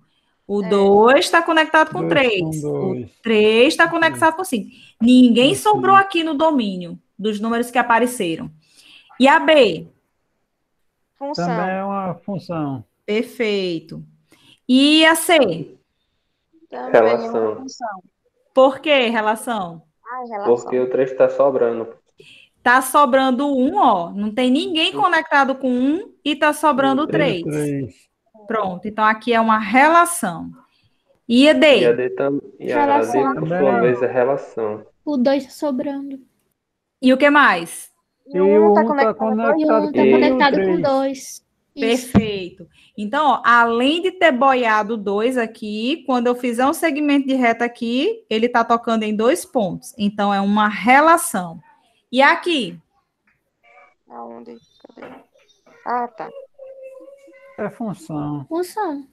O 2 está conectado com 3. O 3 está conectado com 5. Ninguém sobrou aqui no domínio dos números que apareceram. E a B? Função. Também é uma função. Perfeito. E a C? Também Relação. é uma função. Por que relação? Relação. Porque o 3 está sobrando. Tá sobrando 1, ó. Não tem ninguém conectado com 1 e tá sobrando 3. 3. Pronto. Então, aqui é uma relação. E a E a D? D, Relação. por sua vez, é relação. O 2 tá sobrando. E o que mais? E o 1 está tá conectado E o 1 tá E- conectado com três. 2. Isso. Perfeito. Então, ó, além de ter boiado 2 aqui, quando eu fizer um segmento de reta aqui, ele tá tocando em 2 pontos. Então, é uma relação. E aqui? Aonde? Cadê? Ah, tá. É função. Função.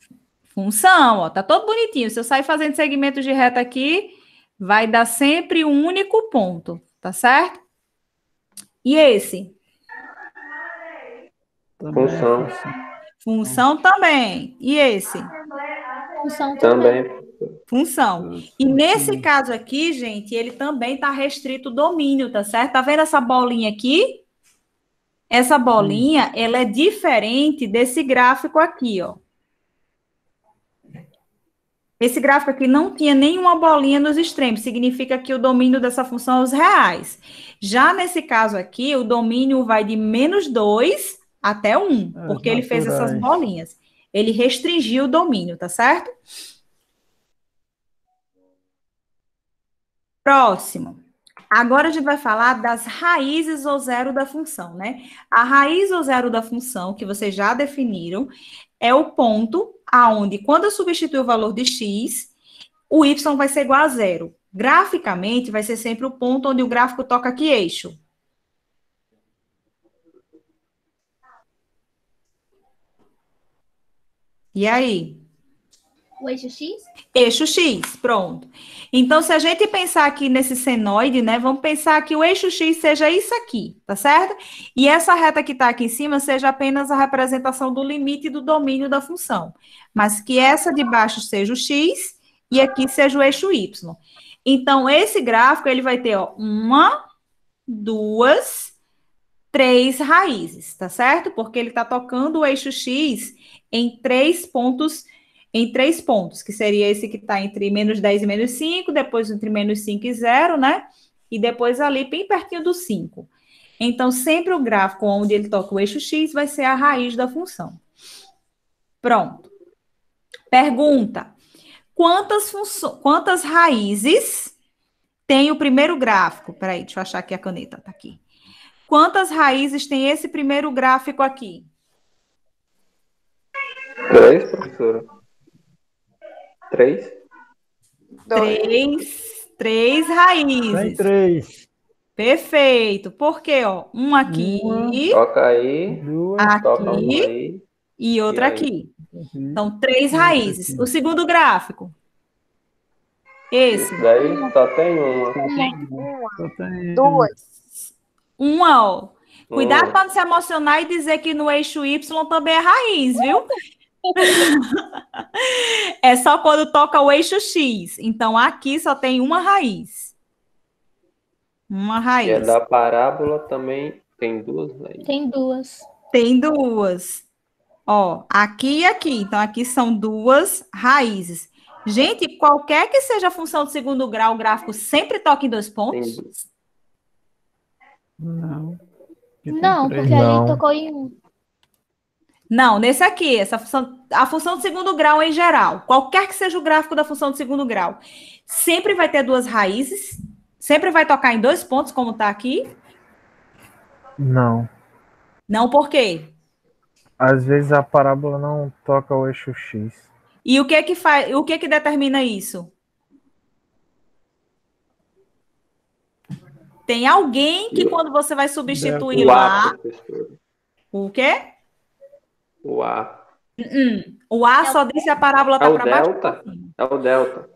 Função, ó, tá todo bonitinho. Se eu sair fazendo segmentos de reta aqui, vai dar sempre um único ponto, tá certo? E esse? Também é Função. Função também. E esse? Função também. Também. Função. E nesse caso aqui, gente, ele também está restrito ao domínio, tá certo? Tá vendo essa bolinha aqui? Essa bolinha, ela é diferente desse gráfico aqui, ó. Esse gráfico aqui não tinha nenhuma bolinha nos extremos, significa que o domínio dessa função é os reais. Já nesse caso aqui, o domínio vai de -2 até 1, porque ele fez essas bolinhas. Ele restringiu o domínio, tá certo? Próximo. Agora a gente vai falar das raízes ou zero da função, né? A raiz ou zero da função, que vocês já definiram, é o ponto aonde, quando eu substituir o valor de x, o y vai ser igual a zero. Graficamente, vai ser sempre o ponto onde o gráfico toca que eixo? E aí? O eixo X? Eixo X, pronto. Então, se a gente pensar aqui nesse senoide, né, vamos pensar que o eixo X seja isso aqui, tá certo? E essa reta que está aqui em cima seja apenas a representação do limite do domínio da função. Mas que essa de baixo seja o X e aqui seja o eixo Y. Então, esse gráfico, ele vai ter, ó, 1, 2, 3 raízes, tá certo? Porque ele está tocando o eixo X em 3 pontos, que seria esse que está entre -10 e -5, depois entre -5 e 0, né? E depois ali bem pertinho do 5. Então, sempre o gráfico onde ele toca o eixo X vai ser a raiz da função. Pronto. Pergunta. Quantas raízes tem o primeiro gráfico? Peraí, deixa eu achar aqui a caneta, tá aqui. Quantas raízes tem esse primeiro gráfico aqui? 3, professora? 3? 3 raízes. Tem 3. Perfeito. Por quê? Ó, um aqui, Toca aí. 2. Toca uma aqui aí. e outra E aí? aqui. Então, 3 raízes. O segundo gráfico? Esse. Isso daí só tem uma. Uma, Só tem duas. Uma, ó. Cuidado Uma. para não se emocionar e dizer que no eixo Y também é raiz, viu? É só quando toca o eixo X. Então, aqui só tem uma raiz. Uma E a raiz. da parábola também tem duas aí. Tem duas. Tem duas. Ó, aqui e aqui. Então, aqui são duas raízes. Gente, qualquer que seja a função de segundo grau, o gráfico sempre toca em 2 Tem pontos? duas. Não. Aqui tem Não, três. porque ali Não. tocou em um. Não, nesse aqui, essa função, a função de segundo grau em geral, qualquer que seja o gráfico da função de segundo grau, sempre vai ter duas raízes, sempre vai tocar em 2 pontos, como está aqui. Não. Não, por quê? Às vezes a parábola não toca o eixo X. E o que que faz, o que que determina isso? Tem alguém que quando você vai substituir O A, lá, professor. o quê? O A. O A só diz se a parábola É está o para baixo ou delta? para cima. É o delta.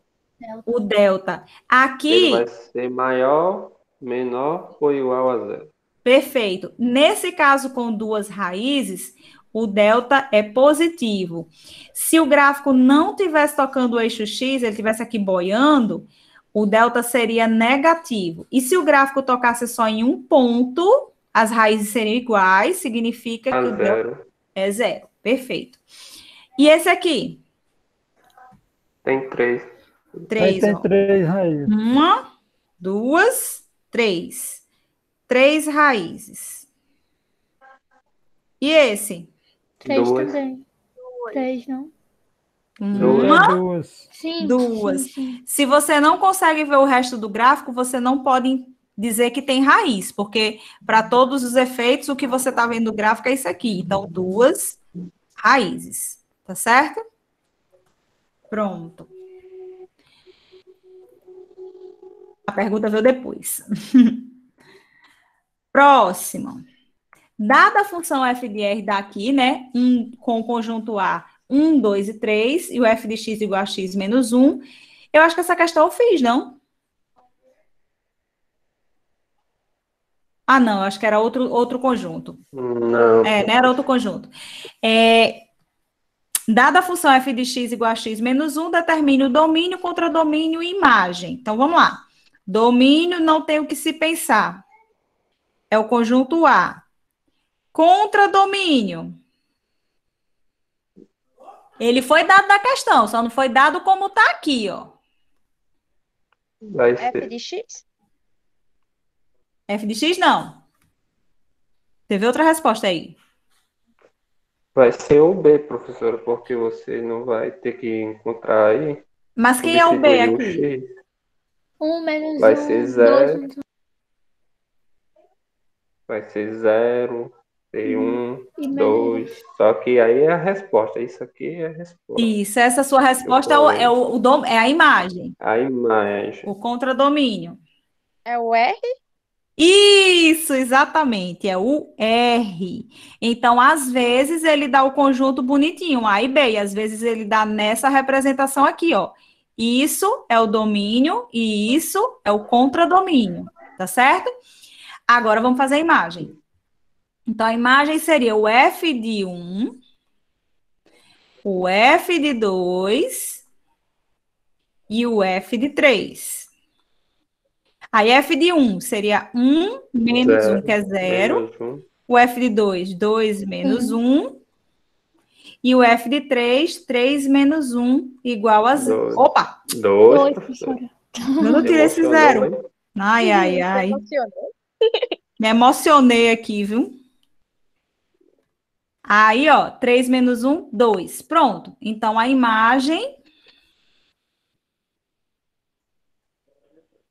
O delta. Aqui, Ele vai ser maior, menor ou igual a zero. perfeito. Nesse caso, com duas raízes, o delta é positivo. Se o gráfico não tivesse tocando o eixo X, ele tivesse aqui boiando, o delta seria negativo. E se o gráfico tocasse só em um ponto, as raízes seriam iguais, significa que A o delta zero. é zero. Perfeito. E esse aqui? Tem três. Aí Três, tem ó. três raízes. Uma, duas, três. 3 raízes. E esse? 3 Duas. também. 3, não? Uma, Duas. Sim. duas. Sim. Se você não consegue ver o resto do gráfico, você não pode dizer que tem raiz, porque para todos os efeitos, o que você está vendo no gráfico é isso aqui. Então, duas raízes. Tá certo? Pronto. A pergunta veio depois. Próximo. Dada a função f de r daqui, né? Com o conjunto A, 1, 2 e 3, e o f de x igual a x menos 1, eu acho que essa questão eu fiz, não? Ah, não, eu acho que era outro conjunto. Não. Né? Era outro conjunto. Dada a função f de x igual a x menos 1, determine o domínio, contradomínio e imagem. Então, vamos lá. Domínio não tem o que se pensar. É o conjunto A. Contradomínio. Ele foi dado na questão, só não foi dado como está aqui, ó. Vai F ser. de X? F de x, não. Teve outra resposta aí. Vai ser o B, professora, porque você não vai ter que encontrar aí. Mas quem é o B Substituir o aqui? X. 1 menos 1. Vai ser 2 zero. menos 1. Vai ser 0, tem 1, E menos 2. Só que aí é a resposta. Isso aqui é a resposta. Isso, essa sua resposta é a imagem, A imagem. o contradomínio. É o R? Isso, exatamente, é o R. Então, às vezes, ele dá o conjunto bonitinho, A e B, e às vezes ele dá nessa representação aqui, ó. Isso é o domínio e isso é o contradomínio, tá certo? Agora, vamos fazer a imagem. Então, a imagem seria o F de 1, o F de 2 e o F de 3. Aí, F de 1 seria 1 menos 1, que é 0. Menos 1. O F de 2, 2 menos 1. E o F de 3, 3 menos 1, igual a 0. Dois. Opa! 2, professora. Eu não tirei esse Emocionou, 0. hein? Ai, ai, ai. Emocionou. Me emocionei aqui, viu? Aí, ó, 3 menos 1, 2. Pronto. Então, a imagem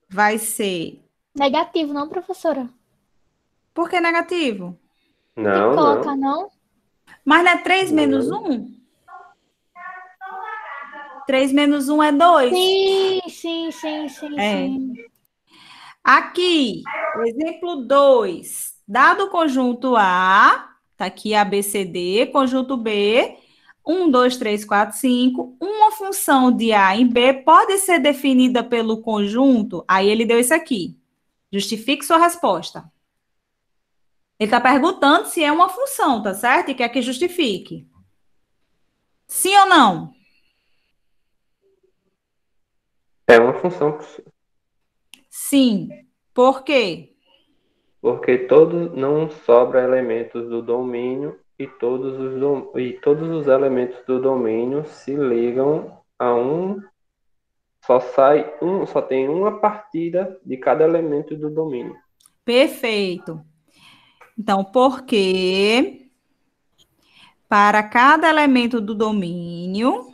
vai ser... Negativo, não, professora? Por que negativo? Tem que Não, colocar, não. não? Mas não é 3 menos 1? 3 menos 1 é 2. Sim. É. Sim. Aqui, exemplo 2. Dado o conjunto A, tá aqui ABCD, conjunto B, 1, 2, 3, 4, 5. Uma função de A em B pode ser definida pelo conjunto. Aí ele deu isso aqui. Justifique sua resposta. Ele está perguntando se é uma função, tá certo? E quer que justifique. Sim ou não? É uma função, Sim. Por quê? porque todos não sobra elementos do domínio e todos os elementos do domínio se ligam a um, só tem uma partida de cada elemento do domínio. Perfeito. Então, porque para cada elemento do domínio,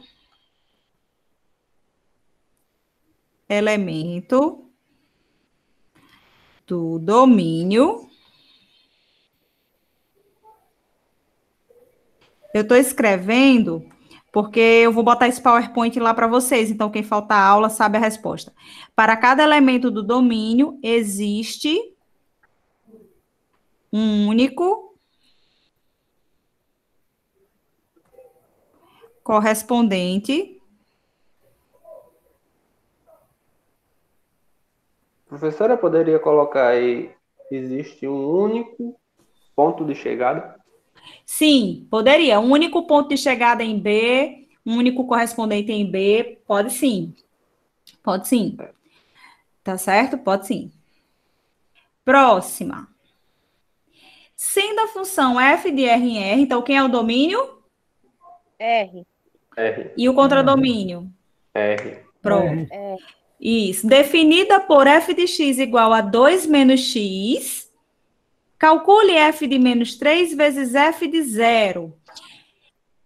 eu estou escrevendo porque eu vou botar esse PowerPoint lá para vocês, então quem faltar aula sabe a resposta. Para cada elemento do domínio, existe um único correspondente. Professora, poderia colocar aí, existe um único ponto de chegada? Sim, poderia. Um único ponto de chegada em B, um único correspondente em B, pode sim. Pode sim. Tá certo? Pode sim. Próxima. Sendo a função f de R em R, então quem é o domínio? R. R. E o contradomínio? R. Pronto. R. Isso. Definida por f de x igual a 2 menos x, calcule f de menos 3 vezes f de 0.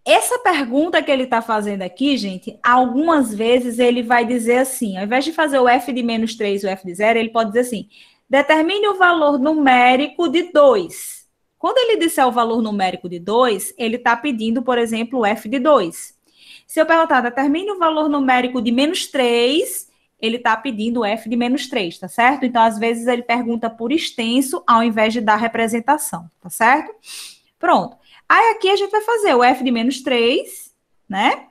Essa pergunta que ele está fazendo aqui, gente, algumas vezes ele vai dizer assim, ao invés de fazer o f de menos 3 e o f de 0, ele pode dizer assim, determine o valor numérico de 2. Quando ele disser o valor numérico de 2, ele está pedindo, por exemplo, o f de 2. Se eu perguntar, determine o valor numérico de menos 3, ele está pedindo o f de menos 3, tá certo? Então, às vezes, ele pergunta por extenso, ao invés de dar representação, tá certo? Pronto. Aí, aqui a gente vai fazer o f de menos 3, né?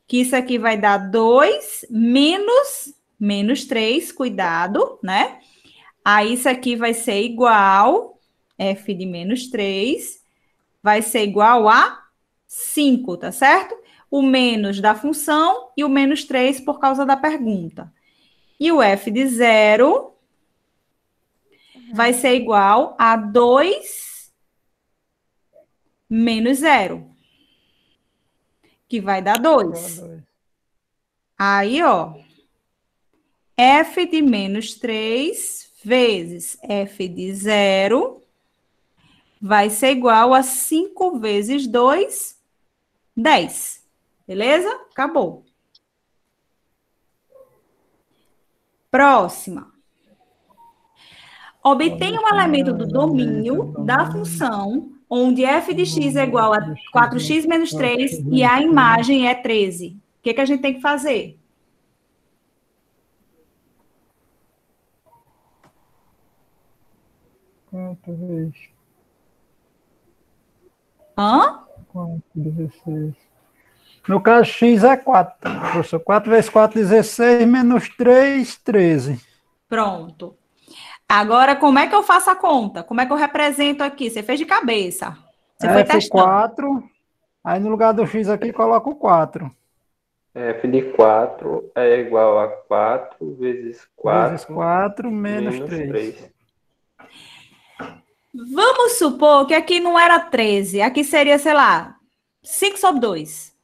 Que isso aqui vai dar 2 menos 3, cuidado, né? Aí, isso aqui vai ser igual, f de menos 3, vai ser igual a 5, tá certo? O menos da função e o menos 3 por causa da pergunta. E o f de 0 vai ser igual a 2 menos 0, que vai dar 2. Aí, ó, f de menos 3 vezes f de 0 vai ser igual a 5 vezes 2, 10. Beleza? Acabou. Próxima. Obtenha um elemento do domínio da função onde f de x é igual a 4x menos 3 e a imagem é 13. O que a gente tem que fazer? Hã? 4, 16. No caso, x é 4, professor. 4 vezes 4, 16, menos 3, 13. Pronto. Agora, como é que eu faço a conta? Como é que eu represento aqui? Você fez de cabeça. Você foi testando. 4, aí no lugar do x aqui, coloca o 4. F de 4 é igual a 4 vezes 4, Vezes 4, menos 3. Vamos supor que aqui não era 13. Aqui seria, sei lá, 5 sobre 2.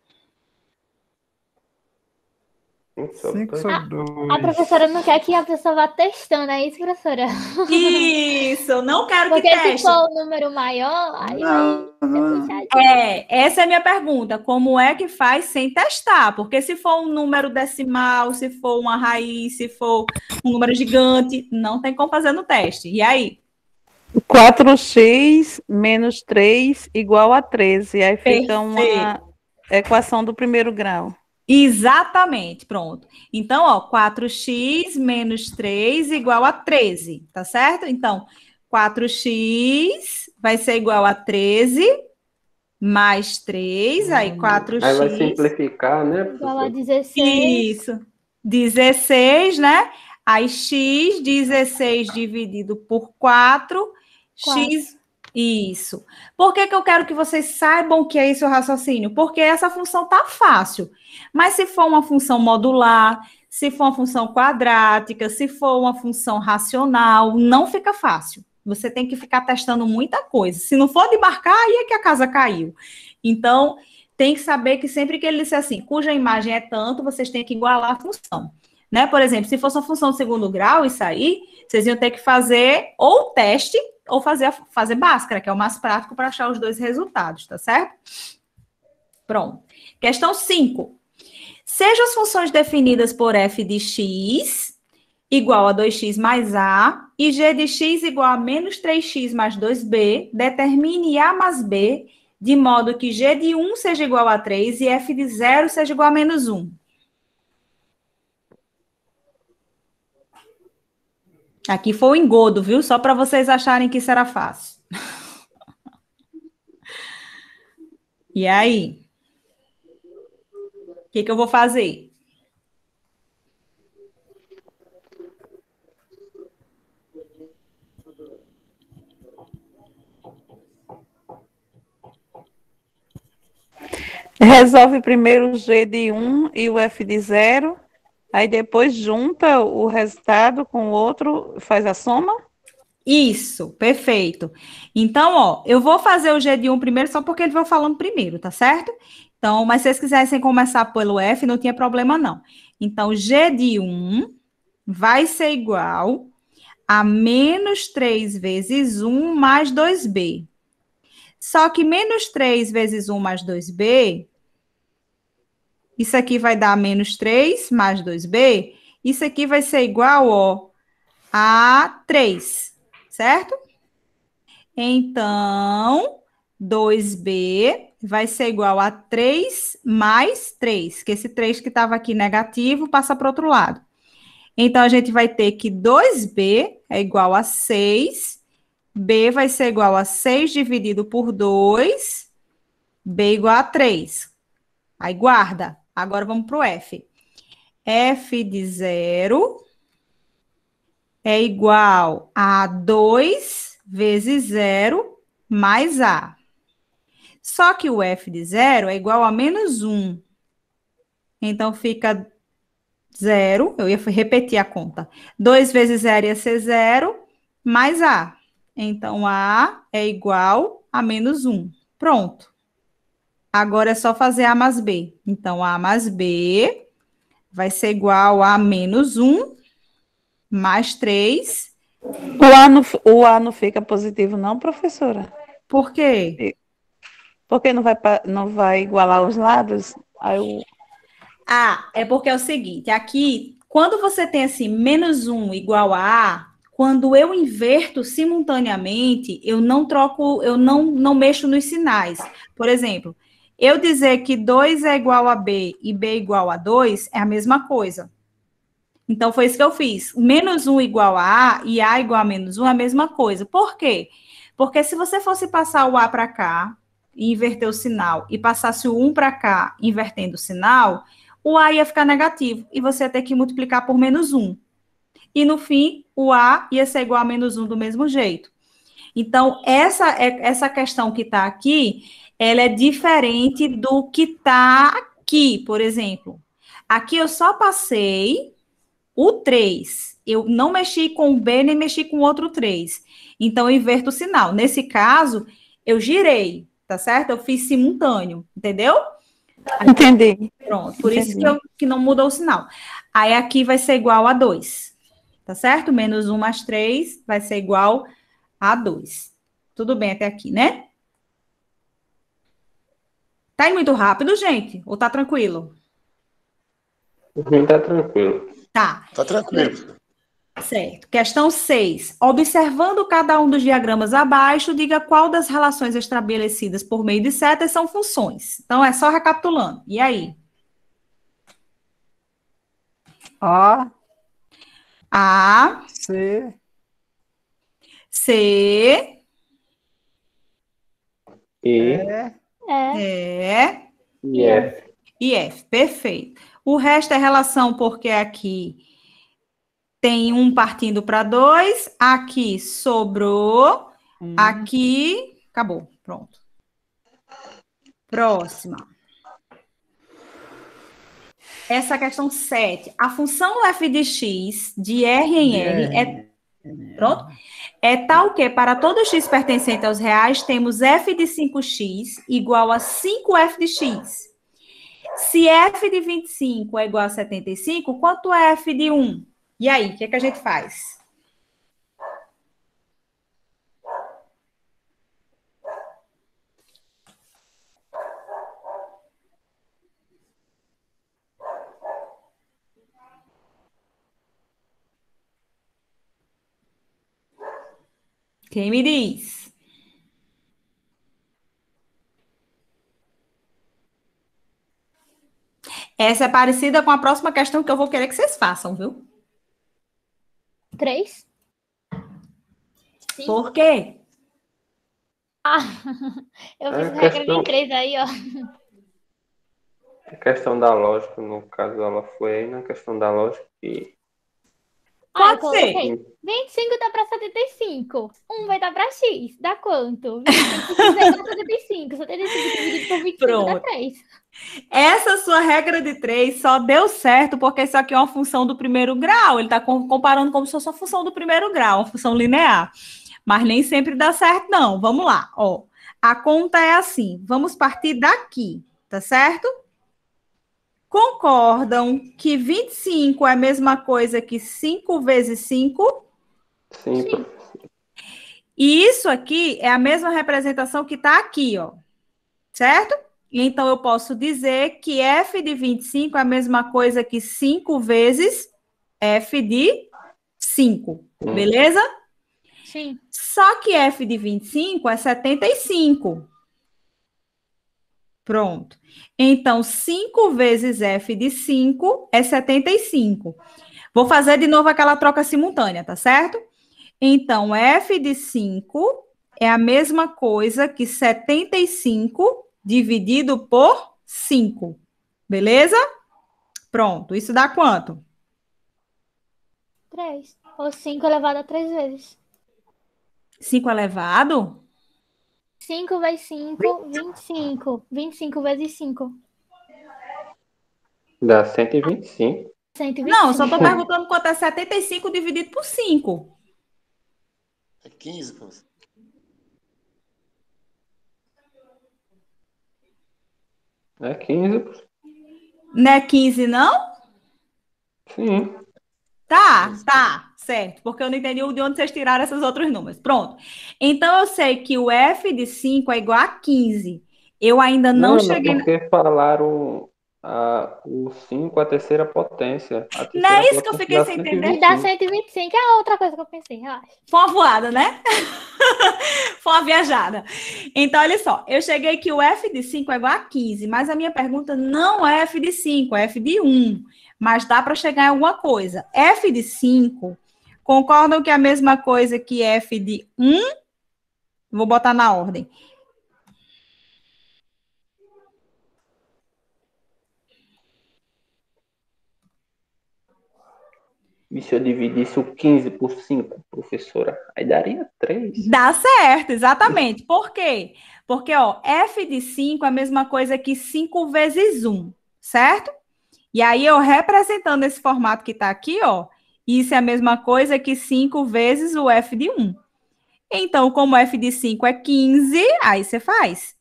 5 sobre 2. A professora não quer que a pessoa vá testando, é isso, professora? Isso, não quero Porque que se teste. for o número maior, aí vai ser puxadinho. Essa é a minha pergunta. Como é que faz sem testar? Porque se for um número decimal, se for uma raiz, se for um número gigante, não tem como fazer no teste. E aí? 4x menos 3 igual a 13. Aí fica uma Perfeito. equação do primeiro grau. Exatamente, pronto. Então, ó, 4x menos 3 igual a 13, tá certo? Então, 4x vai ser igual a 13 mais 3, aí 4x. Aí vai simplificar, né, Igual a professor? 16. Isso. 16, né? Aí x, 16 dividido por 4, x. Isso. Por que eu quero que vocês saibam que é esse o raciocínio? Porque essa função tá fácil. Mas se for uma função modular, se for uma função quadrática, se for uma função racional, não fica fácil. Você tem que ficar testando muita coisa. Se não for de marcar, aí é que a casa caiu. Então, tem que saber que sempre que ele disser assim, cuja imagem é tanto, vocês têm que igualar a função. Né? Por exemplo, se fosse uma função de segundo grau, isso aí, vocês iam ter que fazer ou teste ou fazer Bhaskara, que é o mais prático para achar os dois resultados, tá certo? Pronto. Questão 5. Sejam as funções definidas por f de x igual a 2x mais a e g de x igual a menos 3x mais 2b, determine a mais b, de modo que g de 1 seja igual a 3 e f de 0 seja igual a menos 1. Aqui foi o engodo, viu? Só para vocês acharem que isso era fácil. E aí? O que eu vou fazer? Resolve primeiro o G de 1 e o F de 0, aí depois junta o resultado com o outro, faz a soma? Isso, perfeito. Então, ó, eu vou fazer o G de 1 primeiro, só porque ele vai falando primeiro, tá certo? Então, mas se vocês quisessem começar pelo F, não tinha problema, não. Então, G de 1 vai ser igual a menos 3 vezes 1 mais 2b. Só que menos 3 vezes 1 mais 2b, isso aqui vai dar menos 3 mais 2b, isso aqui vai ser igual, ó, a 3, certo? Então, 2b vai ser igual a 3 mais 3, que esse 3 que estava aqui negativo passa para o outro lado. Então, a gente vai ter que 2b é igual a 6, b vai ser igual a 6 dividido por 2, b igual a 3. Aí, guarda. Agora, vamos para o f. F de 0 é igual a 2 vezes 0 mais a. Só que o f de 0 é igual a menos 1. Então, fica 0. Eu ia repetir a conta. 2 vezes 0 ia ser 0, mais a. Então, a é igual a menos 1. Pronto. Agora é só fazer a mais b. Então, a mais b vai ser igual a menos 1 mais 3. O A não fica positivo, não, professora? Por quê? Porque não vai igualar os lados? Aí Ah, é porque é o seguinte, aqui, quando você tem assim, menos 1 igual a A, quando eu inverto simultaneamente, eu não troco, eu não mexo nos sinais. Por exemplo, eu dizer que 2 é igual a B e B é igual a 2 é a mesma coisa. Então, foi isso que eu fiz. Menos 1 igual a A e A igual a menos 1 é a mesma coisa. Por quê? Porque se você fosse passar o A para cá e inverter o sinal, e passasse o 1 para cá, invertendo o sinal, o A ia ficar negativo, e você ia ter que multiplicar por menos 1. E, no fim, o A ia ser igual a menos 1 do mesmo jeito. Então, essa questão que está aqui, ela é diferente do que está aqui, por exemplo. Aqui eu só passei o 3. Eu não mexi com o B, nem mexi com o outro 3. Então, eu inverto o sinal. Nesse caso, eu girei, tá certo? Eu fiz simultâneo, entendeu? entendi. Pronto, por isso que não mudou o sinal. Aí aqui vai ser igual a 2, tá certo? Menos 1 mais 3 vai ser igual a 2. Tudo bem até aqui, né? Tá indo muito rápido, gente? Ou tá tranquilo? Tá tranquilo. Tá. Tá tranquilo. Certo. Questão 6. Observando cada um dos diagramas abaixo, diga qual das relações estabelecidas por meio de setas são funções. Então, é só recapitulando. E aí? A, A, C, C, E, E, É. E F. E F, perfeito. O resto é relação porque aqui tem 1 partindo para 2, aqui sobrou, aqui acabou, pronto. Próxima. Essa questão 7. A função f de x de R em R pronto, é tal que para todo x pertencente aos reais temos f de 5x igual a 5f de x. Se f de 25 é igual a 75, quanto é f de 1? E aí, o que é que a gente faz? Quem me diz? Essa é parecida com a próxima questão que eu vou querer que vocês façam, viu? 3. Sim. Por quê? Eu É fiz regra questão- de 3 aí, ó. A questão da lógica, no caso, ela foi aí na questão da lógica que Ah, eu Pode ser. coloquei. 25 dá pra 75. 1 vai dar pra x. Dá quanto? 25 vai dar 75. 75 dividido por 25 dá Pronto. 3. Essa sua regra de 3 só deu certo porque isso aqui é uma função do primeiro grau. Ele está comparando como se fosse uma função do primeiro grau, uma função linear. Mas nem sempre dá certo, não. Vamos lá. Ó, a conta é assim. Vamos partir daqui, tá certo? Concordam que 25 é a mesma coisa que 5 vezes 5? sim, professor. E isso aqui é a mesma representação que está aqui, ó. Certo? Então, eu posso dizer que f de 25 é a mesma coisa que 5 vezes f de 5. Beleza? Sim. Só que f de 25 é 75. Pronto. Então, 5 vezes f de 5 é 75. Vou fazer de novo aquela troca simultânea, tá certo? Então, f de 5 é a mesma coisa que 75 dividido por 5. Beleza? Pronto. Isso dá quanto? 3. Ou 5 elevado a 3 vezes. 5 elevado? 5 vezes 5, 25. 25 vezes 5. Dá 125. 125. Não, eu só estou perguntando quanto é 75 dividido por 5. É 15, professor. É 15, professor. Não é 15, não? Sim. Tá, certo. Porque eu não entendi de onde vocês tiraram esses outros números. Pronto. Então, eu sei que o f de 5 é igual a 15. Eu ainda não cheguei... porque falaram o 5, a terceira potência. A terceira Não é isso que eu potência fiquei dá sem entender? 125. Dá 125. É a outra coisa que eu pensei, relaxa. Foi uma voada, né? Foi uma viajada. Então, olha só. Eu cheguei que o f de 5 é igual a 15, mas a minha pergunta não é f de 5, é f de 1. Mas dá para chegar em alguma coisa. F de 5, concordam que é a mesma coisa que f de 1? Vou botar na ordem. E se eu dividisse o 15 por 5, professora? Aí daria 3. Dá certo, exatamente. Por quê? Porque, ó, f de 5 é a mesma coisa que 5 vezes 1, certo? E aí, eu representando esse formato que está aqui, ó, isso é a mesma coisa que 5 vezes o f de 1. Então, como f de 5 é 15, aí você faz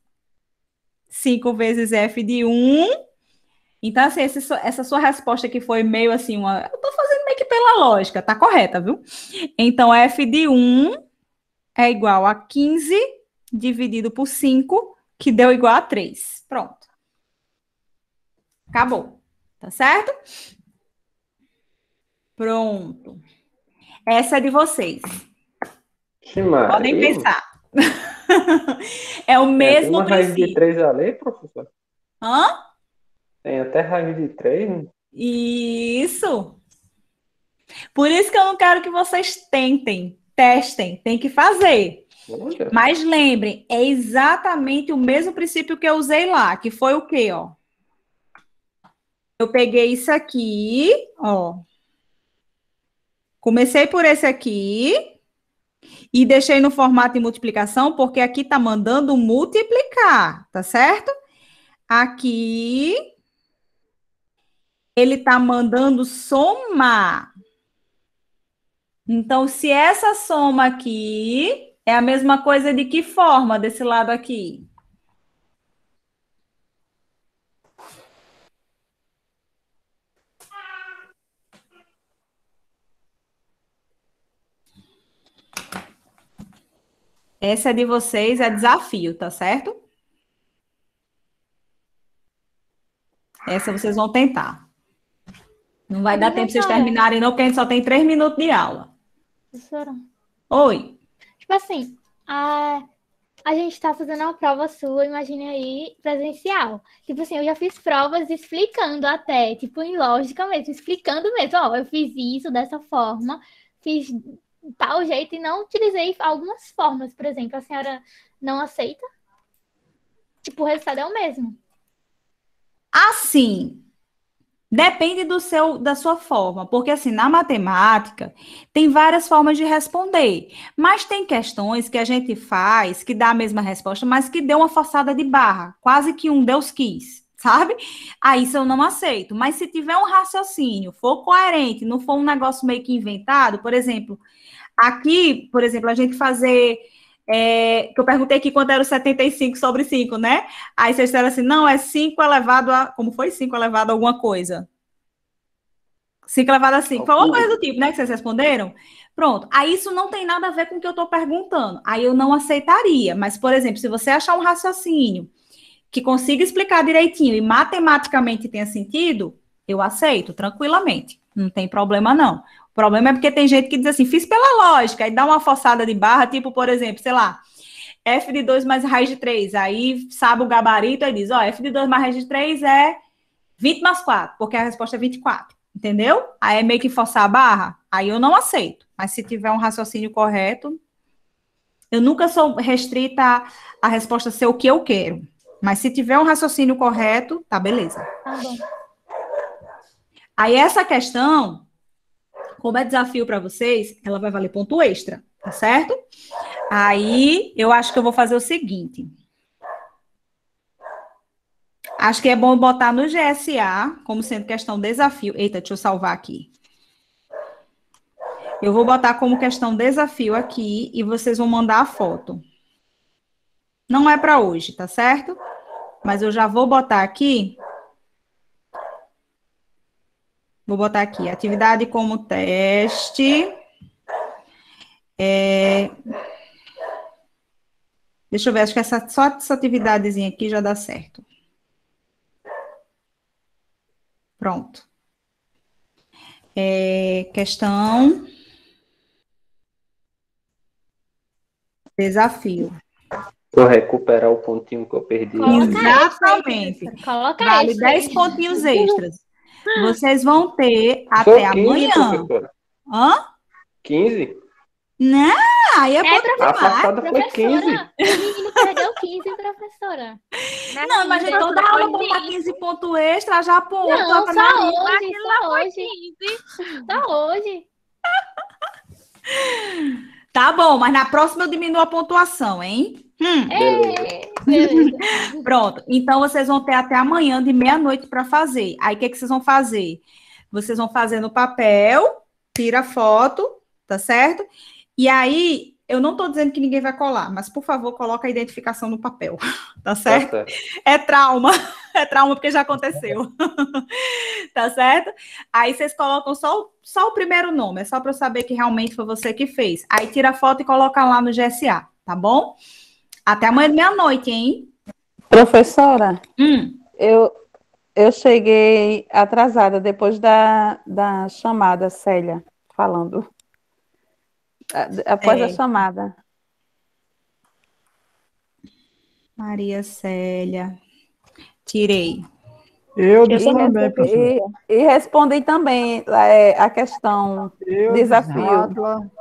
5 vezes f de 1. Então, assim, essa sua resposta aqui foi meio assim, eu tô fazendo meio que pela lógica, tá correta, viu? Então, f de 1 é igual a 15 dividido por 5, que deu igual a 3. Pronto. Acabou. Tá certo? Pronto. Essa é de vocês. Podem pensar. É o mesmo tem uma raiz princípio. de 3 ali, professor? Hã? Tem até raiz de 3? Isso. Por isso que eu não quero que vocês testem. Tem que fazer. Olha, Mas lembrem, é exatamente o mesmo princípio que eu usei lá, que foi o quê, ó? Eu peguei isso aqui, ó. Comecei por esse aqui e deixei no formato de multiplicação, porque aqui tá mandando multiplicar, tá certo? Aqui ele tá mandando somar. Então, se essa soma aqui é a mesma coisa de que forma desse lado aqui? Essa é de vocês, é desafio, tá certo? Essa vocês vão tentar. Não vai dar tempo de vocês Professora, terminarem, não, porque a gente só tem 3 minutos de aula. professora. Oi. Tipo assim, a gente tá fazendo uma prova sua, imagine aí, presencial. Tipo assim, eu já fiz provas explicando até, tipo, em lógica mesmo, explicando mesmo. Ó, eu fiz isso dessa forma, fiz tal jeito e não utilizei algumas formas, por exemplo. A senhora não aceita? Tipo, o resultado é o mesmo. Assim, depende da sua forma, porque assim, na matemática, tem várias formas de responder, mas tem questões que a gente faz que dá a mesma resposta, mas que deu uma forçada de barra, quase que um Deus quis, sabe? Aí isso eu não aceito, mas se tiver um raciocínio, for coerente, não for um negócio meio que inventado, por exemplo, aqui, por exemplo, a gente fazer. Que eu perguntei aqui quanto era o 75 sobre 5, né? Aí vocês disseram assim, não, é 5 elevado a. Como foi 5 elevado a alguma coisa? 5 elevado a 5. Foi alguma coisa do tipo, né? Que vocês responderam? Pronto. Aí isso não tem nada a ver com o que eu estou perguntando. Aí eu não aceitaria. Mas, por exemplo, se você achar um raciocínio que consiga explicar direitinho e matematicamente tenha sentido, eu aceito tranquilamente. Não tem problema, não. O problema é porque tem gente que diz assim, fiz pela lógica, e dá uma forçada de barra, tipo, por exemplo, sei lá, f de 2 mais raiz de 3. Aí sabe o gabarito e diz, ó, f de 2 mais raiz de 3 é 20 mais 4, porque a resposta é 24. Entendeu? Aí é meio que forçar a barra. Aí eu não aceito. Mas se tiver um raciocínio correto, eu nunca sou restrita a resposta ser o que eu quero. Mas se tiver um raciocínio correto, tá beleza. Tá bom. Aí essa questão, como é desafio para vocês, ela vai valer ponto extra, tá certo? Aí eu acho que eu vou fazer o seguinte. Acho que é bom botar no GSA como sendo questão desafio. Eita, deixa eu salvar aqui. Eu vou botar como questão desafio aqui e vocês vão mandar a foto. Não é para hoje, tá certo? Mas eu já vou botar aqui. Vou botar aqui, atividade como teste. Deixa eu ver, acho que só essa atividadezinha aqui já dá certo. Pronto. Questão. Desafio. vou recuperar o pontinho que eu perdi. Exatamente. Coloca Vale extra. 10 pontinhos extras. Vocês vão ter Foi até 15, amanhã. professora. Hã? 15? Não, aí é pouco A demais. passada foi 15. Professora, o menino perdeu 15, professora. Não, mas a gente toda aula botar 15 pontos extra, já ponto. Não, tá só na minha. hoje, só hoje. Só hoje. Tá bom, mas na próxima eu diminuo a pontuação, hein? Beleza. Pronto. Então, vocês vão ter até amanhã de meia-noite para fazer. Aí, o que vocês vão fazer? Vocês vão fazer no papel, tira foto, tá certo? E aí, eu não estou dizendo que ninguém vai colar, mas, por favor, coloca a identificação no papel, tá certo? Tá certo. É trauma porque já aconteceu, tá certo? Aí, vocês colocam só o primeiro nome, é só para eu saber que realmente foi você que fez. Aí, tira a foto e coloca lá no GSA, tá bom? Até amanhã de meia-noite, hein? Professora, eu cheguei atrasada depois da chamada, Célia, falando. Após a chamada. Maria Célia. Tirei. Eu disse também, professor. E respondi também a questão Eu, desafio. Radla,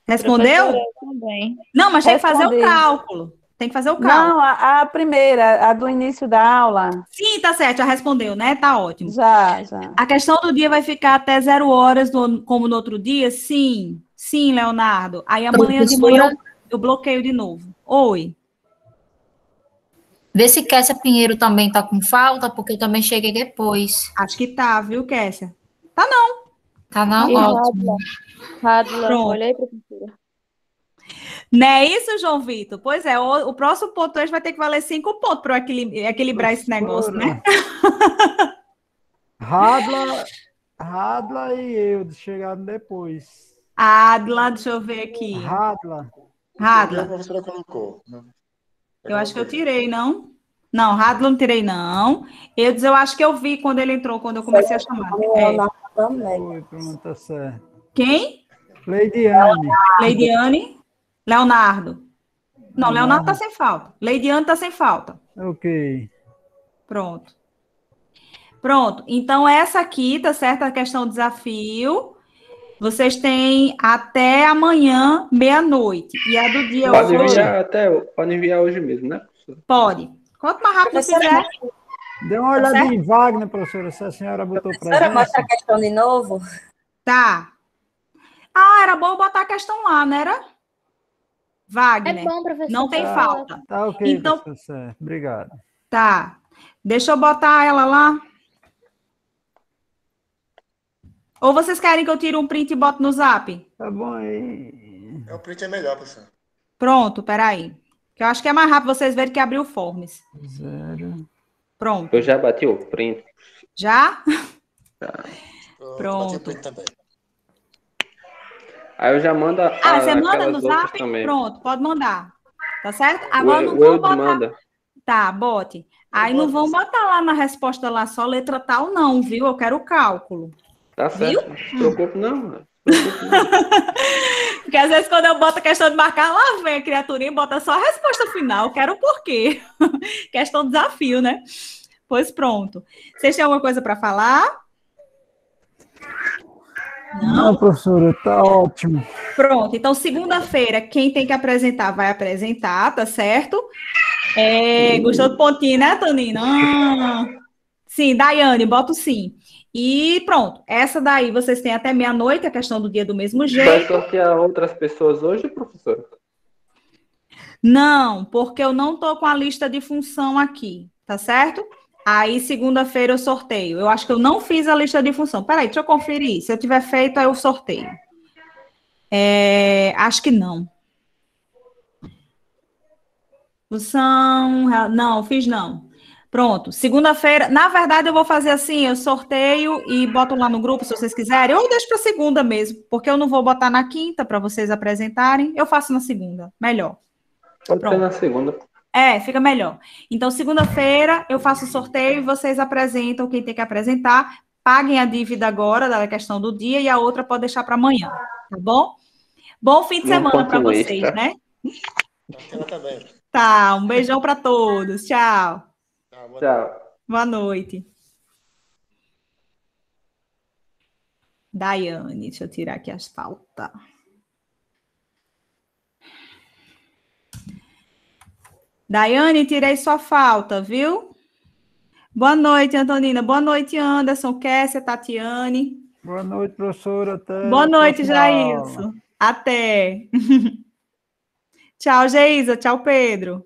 Respondeu? Professora, eu também. Não, mas tem que fazer o Respondi. cálculo. Tem que fazer o cálculo. Não, a primeira, a do início da aula. Sim, tá certo, já respondeu, né? Tá ótimo. Já. A questão do dia vai ficar até 0 horas, como no outro dia? Sim. Sim, Leonardo. Aí amanhã de manhã eu bloqueio de novo. Oi. Vê se Kessia Pinheiro também tá com falta, porque eu também cheguei depois. Acho que tá, viu, Kessia? Tá não. Tá não? E Ótimo. Rádula, Pronto. olha aí, professora. Não é isso, João Vitor? Pois é, o próximo ponto hoje vai ter que valer 5 pontos para equilibrar esse negócio, né? Radla e eu chegaram depois. Adla, deixa eu ver aqui. Radla. A professora colocou. Eu acho que eu tirei, não? Não, Radla não tirei, não. Eu acho que eu vi quando ele entrou, quando eu comecei a chamar. Foi, pronto, tá certo. Quem? Leidiane. Leidiane. Leonardo. Não, Leonardo tá sem falta. Leidiane tá sem falta. Ok. Pronto. Pronto. Então, essa aqui, tá certo? A questão do desafio. Vocês têm até amanhã, meia-noite. E a do dia Pode hoje... enviar hoje mesmo, né, professora? Pode. Quanto mais rápido fizer. Dê uma olhada em Wagner, professora, se a senhora botou Professora, presença. mostra a questão de novo. Tá. Ah, era bom botar a questão lá, não era? Wagner. É bom, professor. Não tem falta. Tá ok, Então, professor, certo. Obrigado. tá. Deixa eu botar ela lá. Ou vocês querem que eu tire um print e bote no zap? Tá bom aí. O print é melhor, professor. Pronto, peraí. Que eu acho que é mais rápido vocês verem que abriu o Forms. 0. Pronto. Eu já bati o print. Já? Eu Pronto. bati o print também. Aí eu já mando Você manda aquelas no outras zap? também. Pronto, pode mandar. Tá certo? Agora não O vão Eudes botar. manda. Tá, bote. Aí não vão botar lá na resposta lá só letra tal, não, viu? Eu quero o cálculo. Tá Viu? certo. Não se preocupe, não. Não se preocupe, não. Porque às vezes quando eu boto a questão de marcar, lá vem a criaturinha e bota só a resposta final. Eu quero o porquê. Questão do desafio, né? Pois pronto. Vocês têm alguma coisa para falar? Não, professora, tá ótimo. Pronto. Então, segunda-feira, quem tem que apresentar, vai apresentar, tá certo? Gostou do pontinho, né, Tonina? Sim, Daiane, boto sim. E pronto. Essa daí vocês têm até meia-noite, a questão do dia do mesmo Vai jeito. sortear outras pessoas hoje, professora? Não, porque eu não tô com a lista de função aqui, tá certo? Aí, segunda-feira, eu sorteio. Eu acho que eu não fiz a lista de função. Peraí, deixa eu conferir. Se eu tiver feito, aí eu sorteio. Acho que não. Função... Não, fiz não. Pronto. Segunda-feira... Na verdade, eu vou fazer assim, eu sorteio e boto lá no grupo, se vocês quiserem. Ou eu deixo para segunda mesmo, porque eu não vou botar na quinta para vocês apresentarem. Eu faço na segunda. Melhor. Pode Pronto. ser na segunda. Fica melhor. Então, segunda-feira, eu faço o sorteio e vocês apresentam quem tem que apresentar. Paguem a dívida agora, da questão do dia, e a outra pode deixar para amanhã, tá bom? Bom fim de semana para vocês, né? Também. Tá, um beijão para todos. Tchau. Tchau. Boa noite. Daiane, deixa eu tirar aqui as faltas. Daiane, tirei sua falta, viu? Boa noite, Antonina. Boa noite, Anderson, Kessia, Tatiane. Boa noite, professora. Até Boa noite, a próxima Jailson. aula. Até. Tchau, Geisa. Tchau, Pedro.